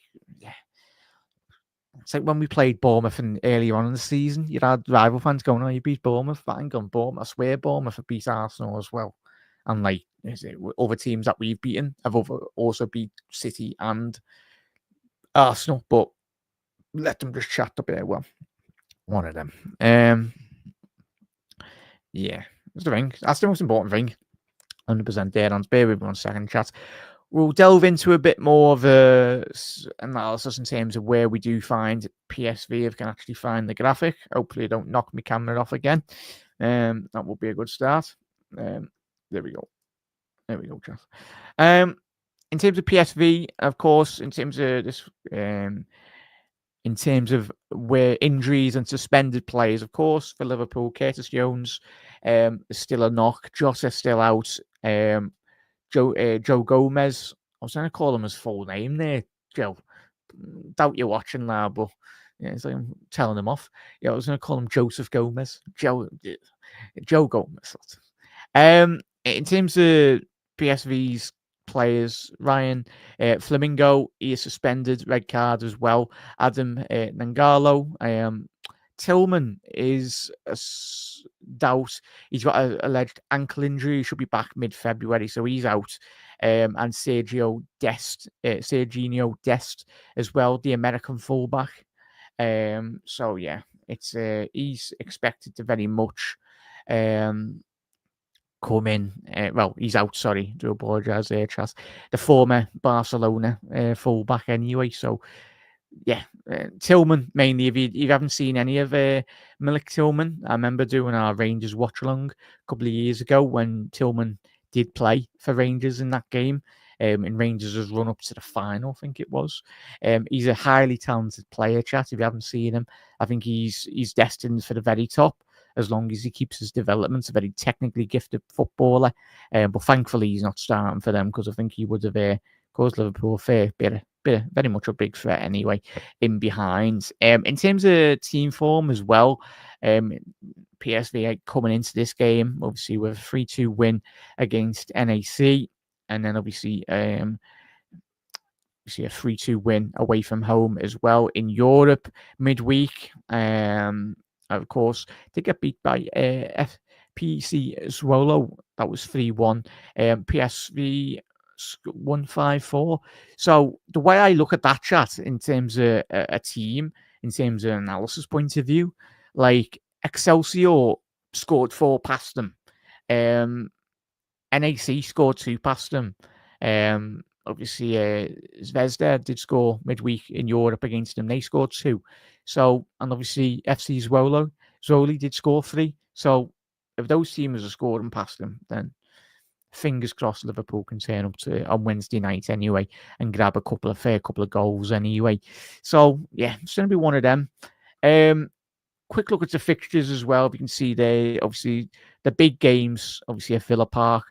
when we played Bournemouth earlier on in the season. You had rival fans going, "Oh, you beat Bournemouth." Bang on Bournemouth. I swear Bournemouth have beat Arsenal as well. And other teams that we've beaten have also beat City and Arsenal. But let them just chat up there. Well, one of them. Yeah, that's the thing. That's the most important thing. 100% there. And bear with me 1 second, chat. We'll delve into a bit more of analysis in terms of where we do find PSV, if we can actually find the graphic. Hopefully, don't knock my camera off again. That will be a good start. There we go. There we go, chat. In terms of PSV, of course, in terms of this, in terms of where injuries and suspended players, of course, for Liverpool, Curtis Jones is still a knock. Jota's still out. Joe Gomez. I was going to call him his full name there, Joe. Doubt you're watching now, but yeah, it's like I'm telling him off. Yeah, I was going to call him Joseph Gomez. Joe Gomez. In terms of PSV's players, Ryan Flamingo, he is suspended, red card as well. Adam Nangalo. Tillman is a doubt. He's got an alleged ankle injury. He should be back mid-February, so he's out. And Sergio Dest as well, the American fullback. So yeah, it's he's expected to very much come in. Well, he's out. Sorry, do apologise there, Chas. The former Barcelona fullback anyway. So. Yeah, Tillman mainly. If you haven't seen any of Milik Tillman, I remember doing our Rangers watch along a couple of years ago when Tillman did play for Rangers in that game. And Rangers' run up to the final, I think it was. He's a highly talented player, chat. If you haven't seen him, I think he's destined for the very top as long as he keeps his development. A very technically gifted footballer. But thankfully, he's not starting for them because I think he would have caused Liverpool a fair bit very much a big threat anyway in behind. In terms of team form as well, PSV coming into this game, obviously with a 3-2 win against NAC, and then obviously a 3-2 win away from home as well in Europe midweek. Of course, they get beat by FPC Zwolle. That was 3-1. PSV 154. So the way I look at that, chat, in terms of a team, in terms of analysis point of view, like Excelsior scored 4 past them. NAC scored 2 past them. Obviously, Zvezda did score midweek in Europe against them. They scored 2. So, and obviously FC Zwolle did score 3. So, if those teams are scoring past them, then fingers crossed Liverpool can turn up on Wednesday night anyway and grab a fair couple of goals anyway. So, yeah, it's going to be one of them. Quick look at the fixtures as well. You can see there, obviously, the big games, obviously, at Villa Park.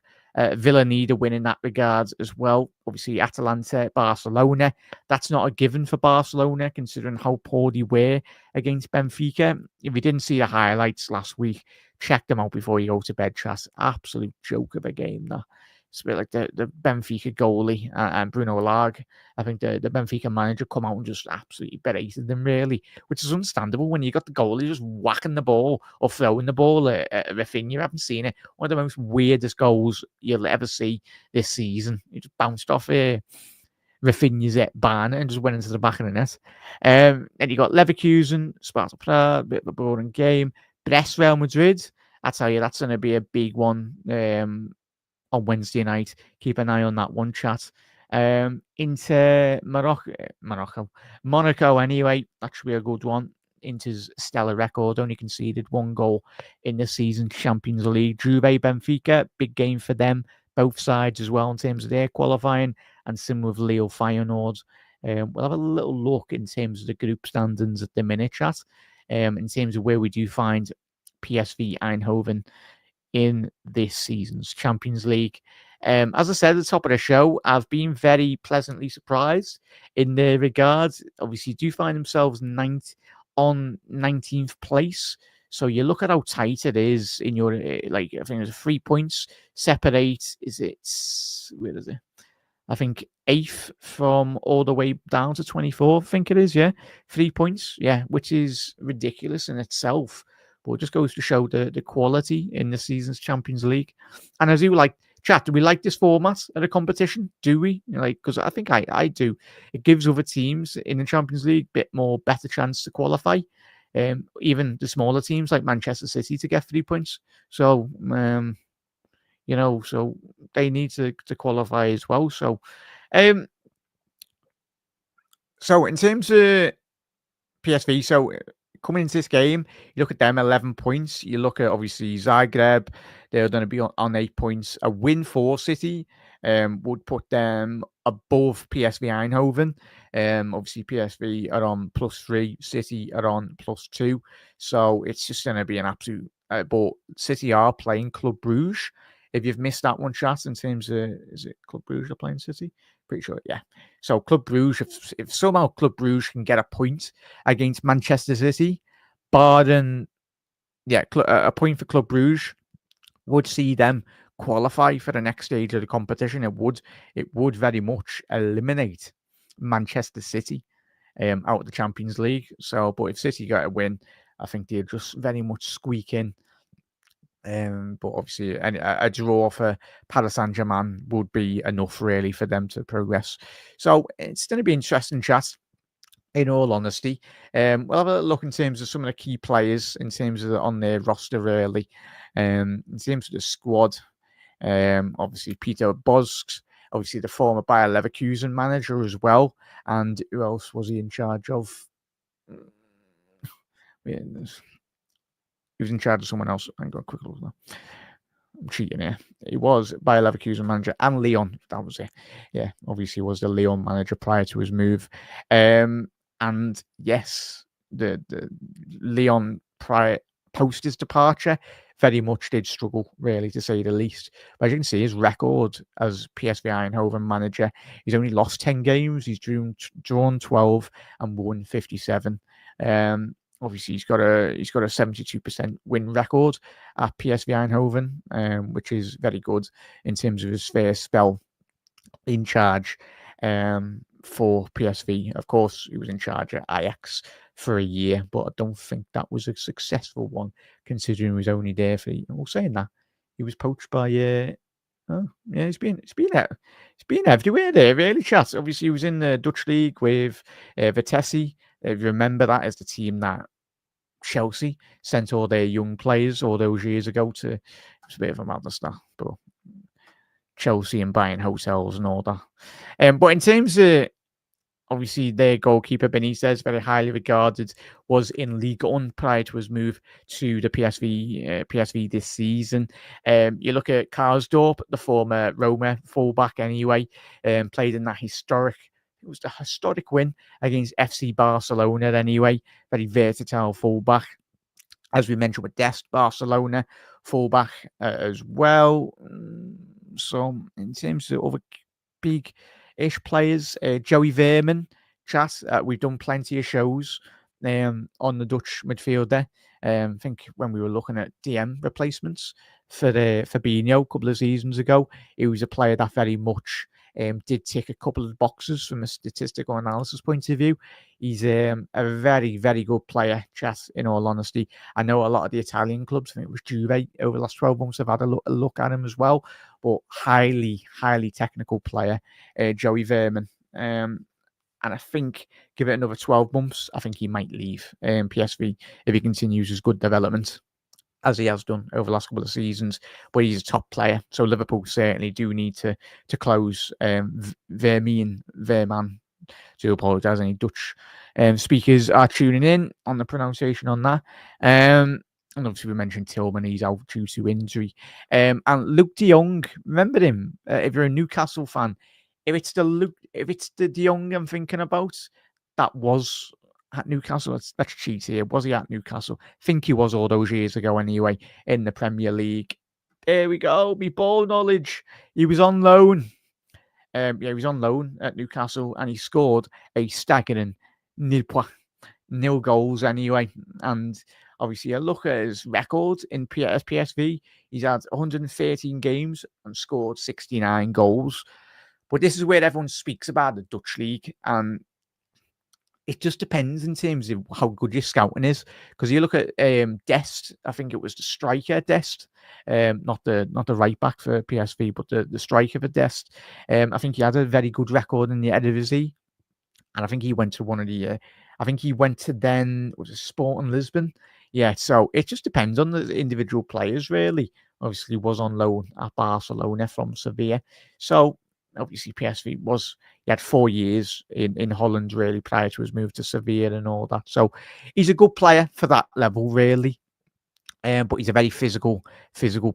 Villa need a win in that regard as well. Obviously, Atalanta, Barcelona. That's not a given for Barcelona, considering how poor they were against Benfica. If you didn't see the highlights last week, check them out before you go to bed, chat. Absolute joke of a game, that. It's a bit like the Benfica goalie and Bruno Lage. I think the Benfica manager come out and just absolutely berated them, really, which is understandable when you got the goalie just whacking the ball or throwing the ball at Rafinha. You haven't seen it. One of the most weirdest goals you'll ever see this season. He just bounced off Rafinha's banner and just went into the back of the net. And you got Leverkusen, Sparta Prague, a bit of a boring game. Brest, Real Madrid. I tell you, that's going to be a big one on Wednesday night. Keep an eye on that one, chat. Into Monaco anyway. That should be a good one. Inter's stellar record, only conceded 1 goal in the season. Champions League. Juve, Benfica, big game for them. Both sides as well in terms of their qualifying, and similar with Leo Feyenoord. We'll have a little look in terms of the group standings at the minute, chat. In terms of where we do find PSV Eindhoven in this season's Champions League. As I said at the top of the show, I've been very pleasantly surprised in their regards. Obviously, do find themselves 19th place. So you look at how tight it is in your, I think there's 3 points separate. Where is it? I think 8th from all the way down to 24th, I think it is, yeah. 3 points, yeah, which is ridiculous in itself. But it just goes to show the quality in the season's Champions League. And as you chat, do we like this format at a competition? Do we? Because I think I do. It gives other teams in the Champions League better chance to qualify. Even the smaller teams like Manchester City to get 3 points. So, so they need to qualify as well. So, in terms of PSV, so coming into this game, you look at them, 11 points. You look at, obviously, Zagreb. They're going to be on 8 points. A win for City would put them above PSV Eindhoven. Obviously, PSV are on +3. City are on +2. So it's just going to be an absolute... but City are playing Club Brugge. If you've missed that one, chat, in terms of... Is it Club Brugge are playing City? Pretty sure, yeah. So Club Brugge, if somehow Club Brugge can get a point against Manchester City, a point for Club Brugge would see them qualify for the next stage of the competition. It would very much eliminate Manchester City out of the Champions League. So, but if City got a win, I think they'd just very much squeak in. But obviously, a draw for Paris Saint-Germain would be enough, really, for them to progress. So it's going to be interesting, chat, in all honesty. We'll have a look in terms of some of the key players, in terms of on their roster, really. In terms of the squad, obviously, Peter Bosz, obviously the former Bayer Leverkusen manager as well. And who else was he in charge of? He was in charge of someone else. I'm going to quick look now. I'm cheating here. He was Bayer Leverkusen manager and Lyon. That was it. Yeah, obviously he was the Lyon manager prior to his move. And yes, the Lyon post his departure very much did struggle, really, to say the least. But as you can see, his record as PSV Eindhoven manager, he's only lost 10 games. He's drawn 12 and won 57. Obviously, he's got a 72% win record at PSV Eindhoven, which is very good in terms of his first spell in charge for PSV. Of course, he was in charge at Ajax for a year, but I don't think that was a successful one, considering he was only there for... Well, saying that, he was poached by Oh, yeah, he's been everywhere there, really, chat. Obviously, he was in the Dutch league with Vitesse. If you remember, that is the team that Chelsea sent all their young players all those years ago to. It was a bit of a madness, that, but Chelsea and buying hotels and all that. But in terms of obviously their goalkeeper Benitez, very highly regarded, was in Ligue 1 prior to his move to the PSV this season. You look at Karsdorp, the former Roma fullback anyway, played in that it was the historic win against FC Barcelona anyway. Very versatile fullback. As we mentioned with Dest, Barcelona fullback as well. So in terms of other big-ish players, Joey Veerman, chat. We've done plenty of shows on the Dutch midfielder. I think when we were looking at DM replacements for Fabinho a couple of seasons ago, he was a player that very much did tick a couple of boxes from a statistical analysis point of view. He's a very, very good player, chat, in all honesty. I know a lot of the Italian clubs, I think it was Juve, over the last 12 months have had a look at him as well, but highly, highly technical player, Joey Veerman. And I think, give it another 12 months, I think he might leave PSV if he continues his good development, as he has done over the last couple of seasons. But he's a top player, so Liverpool certainly do need to close Veerman. Do apologise, any Dutch speakers are tuning in on the pronunciation on that. And obviously we mentioned Tillman, he's out due to injury. And Luke de Jong, remember him? If you're a Newcastle fan, if it's the de Jong I'm thinking about, that was at Newcastle. Let's cheat here. Was he at Newcastle? I think he was all those years ago anyway, in the Premier League. There we go. Me ball knowledge. He was on loan. He was on loan at Newcastle and he scored a staggering nil goals anyway. And obviously, I look at his record in PSV. He's had 113 games and scored 69 goals. But this is where everyone speaks about the Dutch league, and it just depends in terms of how good your scouting is. Because you look at Dest, I think it was the striker Dest, not the right back for PSV, but the striker for Dest. I think he had a very good record in the Eredivisie, and I think he went to was it Sporting Lisbon? Yeah, so it just depends on the individual players, really. Obviously, was on loan at Barcelona from Sevilla, so obviously PSV he had 4 years in Holland really prior to his move to Sevilla and all that. So he's a good player for that level, really. But he's a very physical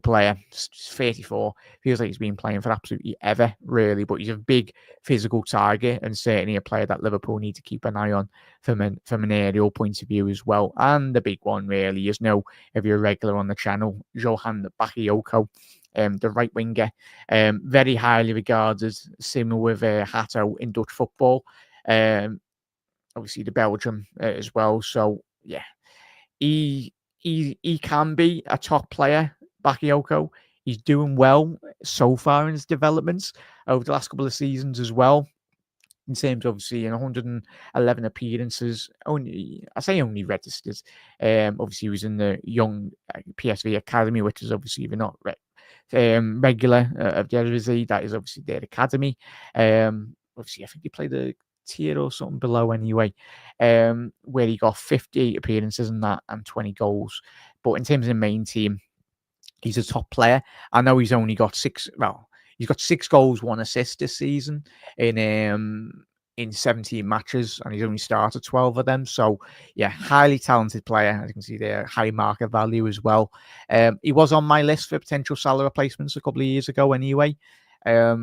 player. He's 34. Feels like he's been playing for absolutely ever, really. But he's a big physical target and certainly a player that Liverpool need to keep an eye on from an aerial point of view as well. And the big one, really, is if you're a regular on the channel, Johan Bakayoko, the right winger, very highly regarded, similar with Hato in Dutch football. Obviously, the Belgium as well. So, yeah, he can be a top player, Bakayoko. He's doing well so far in his developments over the last couple of seasons as well. In terms of obviously in 111 appearances, only registered. Obviously, he was in the young PSV academy, which is obviously if you're not regular of the Eredivisie, that is obviously their academy. Obviously, I think he played a tier or something below anyway, where he got 58 appearances in that and 20 goals. But in terms of the main team, he's a top player. I know he's only got he's got 6 goals, 1 assist this season in 17 matches, and he's only started 12 of them. So, yeah, highly talented player. As you can see there, high market value as well. He was on my list for potential Salah replacements a couple of years ago anyway. I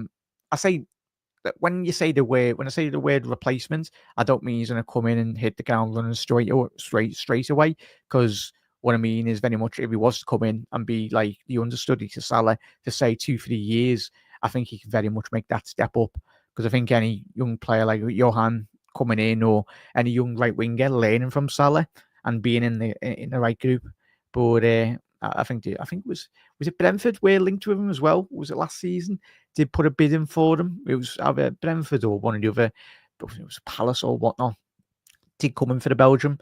say that when I say the word replacement, I don't mean he's going to come in and hit the ground running straight away, because what I mean is very much if he was to come in and be like the understudy to Salah for say 2-3 years, I think he can very much make that step up. Because I think any young player like Johan coming in, or any young right winger learning from Salah and being in the right group. But I think was it Brentford were linked with him as well? Was it last season? Did put a bid in for him? It was either Brentford or one of the other. It was Palace or whatnot. Did come in for the Belgium.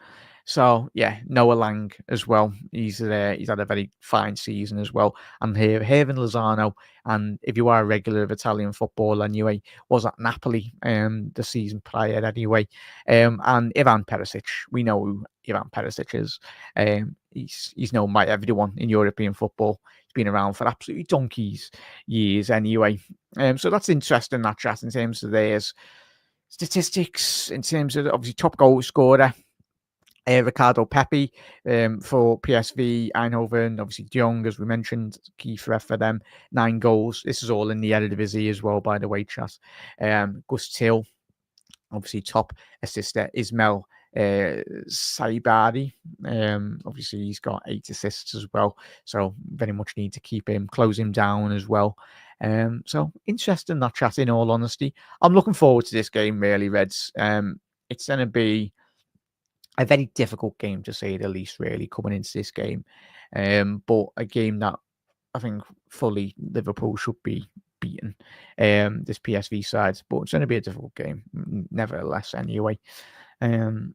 So yeah, Noah Lang as well. He's had a very fine season as well. And here, Hervin Lozano, and if you are a regular of Italian football anyway, was at Napoli the season prior anyway. And Ivan Perisic, we know who Ivan Perisic is. He's known by everyone in European football. He's been around for absolutely donkey's years anyway. So that's interesting, that chat, in terms of their statistics, in terms of obviously top goal scorer. Ricardo Pepi for PSV Eindhoven, obviously De Jong, as we mentioned, key threat for them, 9 goals. This is all in the Eredivisie as well, by the way, chat. Gus Till, obviously top assister. Ismail Saibari, obviously he's got 8 assists as well, so very much need to keep him, close him down as well. So interesting, that chat, in all honesty. I'm looking forward to this game, really, Reds. It's going to be a very difficult game, to say the least, really, coming into this game. But a game that I think fully Liverpool should be beaten, this PSV side. But it's going to be a difficult game, nevertheless, anyway. I'll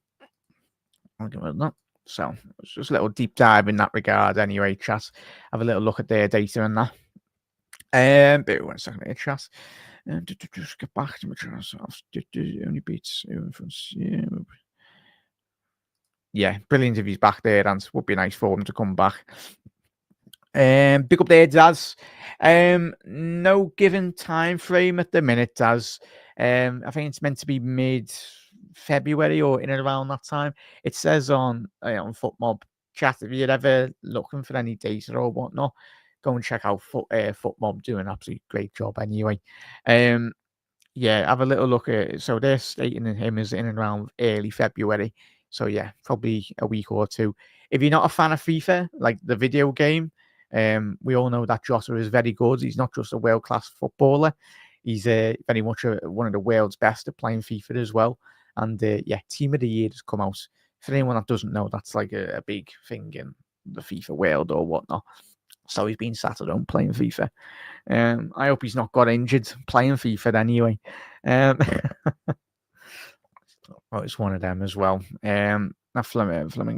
give it that. So it's just a little deep dive in that regard, anyway, chat. Have a little look at their data and that. But 1 second here, chat. Just get back to my channel. Only beats yeah, brilliant if he's back there, and would be nice for him to come back. Big up there, Daz. No given time frame at the minute, Daz. I think it's meant to be mid-February or in and around that time. It says on FootMob chat, if you're ever looking for any data or whatnot, go and check out FootMob, doing an absolutely great job anyway. Yeah, have a little look at it. So they're stating him as in and around early February. So yeah, probably a week or two. If you're not a fan of FIFA, like the video game, we all know that Jota is very good. He's not just a world-class footballer. He's very much one of the world's best at playing FIFA as well. And yeah, Team of the Year has come out. For anyone that doesn't know, that's like a big thing in the FIFA world or whatnot. So he's been sat at home playing FIFA. I hope he's not got injured playing FIFA anyway. Oh, it's one of them as well. Flamingo.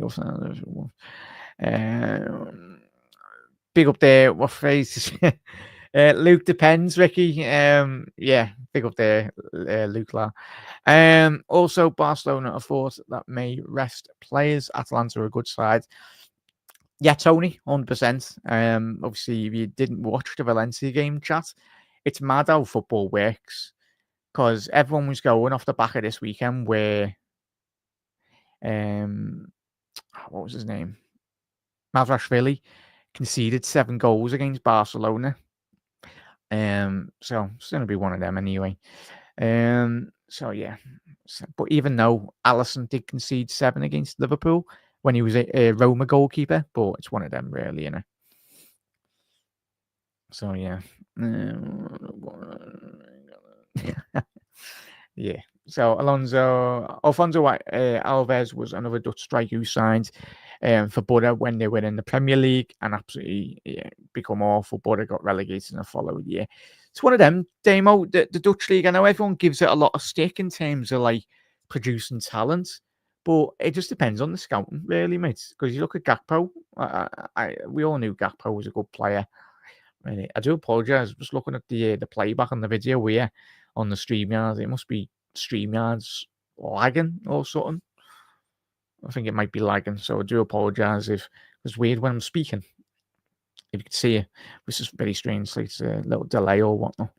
Big up there. What phrase? Luke depends, Ricky. Yeah, big up there, Luke La. Also, Barcelona, a force that may rest players. Atalanta are a good side. Yeah, Tony, 100%. Obviously, if you didn't watch the Valencia game, chat, it's mad how football works, because everyone was going off the back of this weekend where, what was his name? Mazrashvili conceded 7 goals against Barcelona. So it's going to be one of them anyway. So yeah, but even though Alisson did concede 7 against Liverpool when he was a Roma goalkeeper, but it's one of them, really, you know. So yeah. Yeah. So Alfonso Alves was another Dutch striker who signed for Butter when they were in the Premier League, and absolutely become awful. Butter got relegated in the following year. It's one of them, Damo, the Dutch league. I know everyone gives it a lot of stick in terms of like producing talent, but it just depends on the scouting, really, mate. Because you look at Gakpo, we all knew Gakpo was a good player. Really. I do apologise. Just looking at the playback on the video here on the StreamYards, it must be StreamYards lagging or something. I think it might be lagging, so I do apologise if it's weird when I'm speaking. If you could see it, this is very strange. Like it's a little delay or whatnot.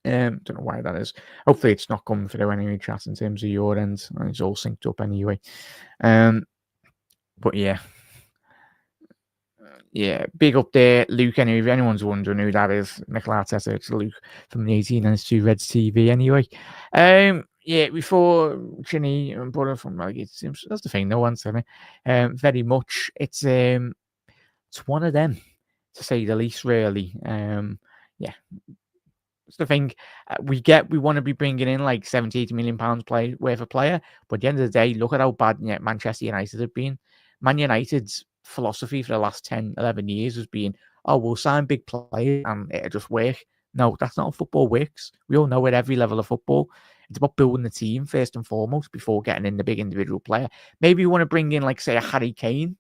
Don't know why that is. Hopefully, it's not coming through anyway, chat, in terms of your end, and it's all synced up anyway. But yeah. Yeah, big up there, Luke. Anyway, if anyone's wondering who that is, Mikel Arteta, it's Luke from the 1892 Reds TV. Anyway, yeah, before Chinny and Butter from that's the thing. No one said me. Very much. It's one of them, to say the least. Really. Yeah, it's the thing. We want to be bringing in like 70-80 million pounds worth of player, but at the end of the day, look at how bad Manchester United have been. Man United's philosophy for the last 10, 11 years has been, oh, we'll sign big players and it'll just work. No, that's not how football works. We all know at every level of football, it's about building the team first and foremost before getting in the big individual player. Maybe you want to bring in, like, say, a Harry Kane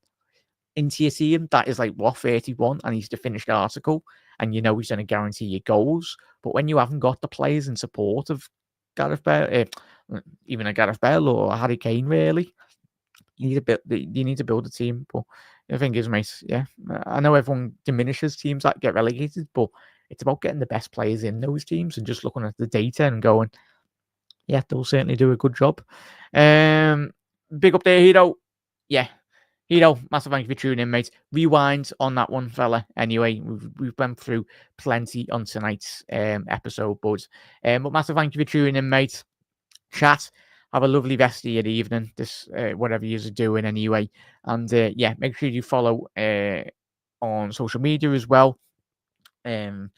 into your team that is like, what, 31, and he's the finished article, and you know he's going to guarantee you goals. But when you haven't got the players in support of Gareth Bale, even a Gareth Bale or a Harry Kane, really, you need to build a team. But the thing is, mate, yeah, I know everyone diminishes teams that get relegated, but it's about getting the best players in those teams and just looking at the data and going, yeah, they'll certainly do a good job. Big up there, Hero. Yeah, Hero, massive thank you for tuning in, mate. Rewind on that one, fella. Anyway, we've went through plenty on tonight's episode, bud. But massive thank you for tuning in, mate. Chat. Have a lovely rest of your evening. This whatever you're doing, anyway. And yeah, make sure you follow on social media as well. On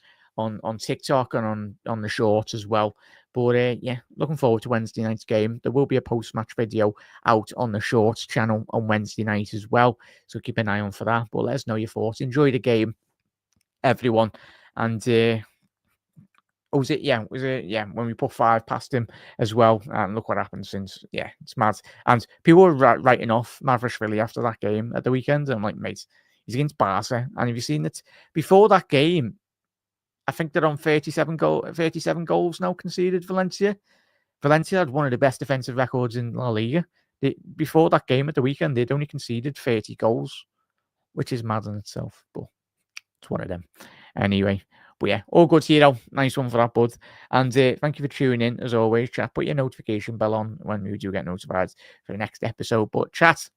TikTok and on the shorts as well. But yeah, looking forward to Wednesday night's game. There will be a post-match video out on the shorts channel on Wednesday night as well, so keep an eye on for that. But let us know your thoughts. Enjoy the game, everyone. And was it when we put 5 past him as well, and look what happened since. Yeah, it's mad. And people were writing off Mavrashvili after that game at the weekend. And I'm like, mate, he's against Barca, and have you seen it before that game? I think they're on 37 goals now conceded, Valencia. Valencia had one of the best defensive records in La Liga. Before that game at the weekend, they'd only conceded 30 goals, which is mad in itself, but it's one of them. Anyway, but yeah, all good, Hero. Nice one for that, bud. And thank you for tuning in, as always, chat. Put your notification bell on when we do get notified for the next episode. But chat,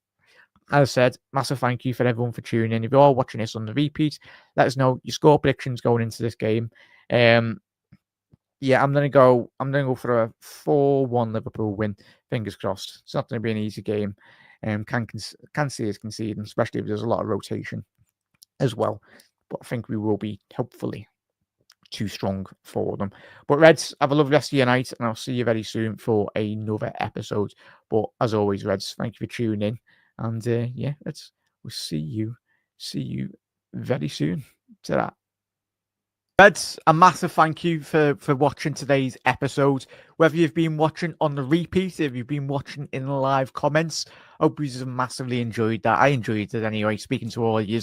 as I said, massive thank you for everyone for tuning in. If you're all watching this on the repeat, let us know your score predictions going into this game. Yeah, I'm gonna go for a 4-1 Liverpool win. Fingers crossed. It's not gonna be an easy game. Can see us conceding, especially if there's a lot of rotation as well. But I think we will be hopefully too strong for them. But Reds, have a lovely rest of your night, and I'll see you very soon for another episode. But as always, Reds, thank you for tuning in. And yeah, we'll see you very soon. To that. Reds, a massive thank you for watching today's episode. Whether you've been watching on the repeat, if you've been watching in the live comments, hope you've massively enjoyed that. I enjoyed it anyway, speaking to all of you.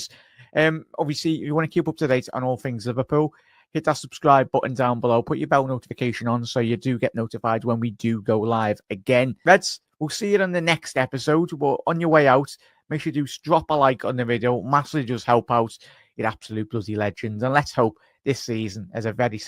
Obviously, if you want to keep up to date on all things Liverpool, hit that subscribe button down below. Put your bell notification on so you do get notified when we do go live again. Reds, we'll see you on the next episode. But on your way out, make sure you do drop a like on the video. Massively does help out. You're absolute bloody legends. And let's hope this season is a very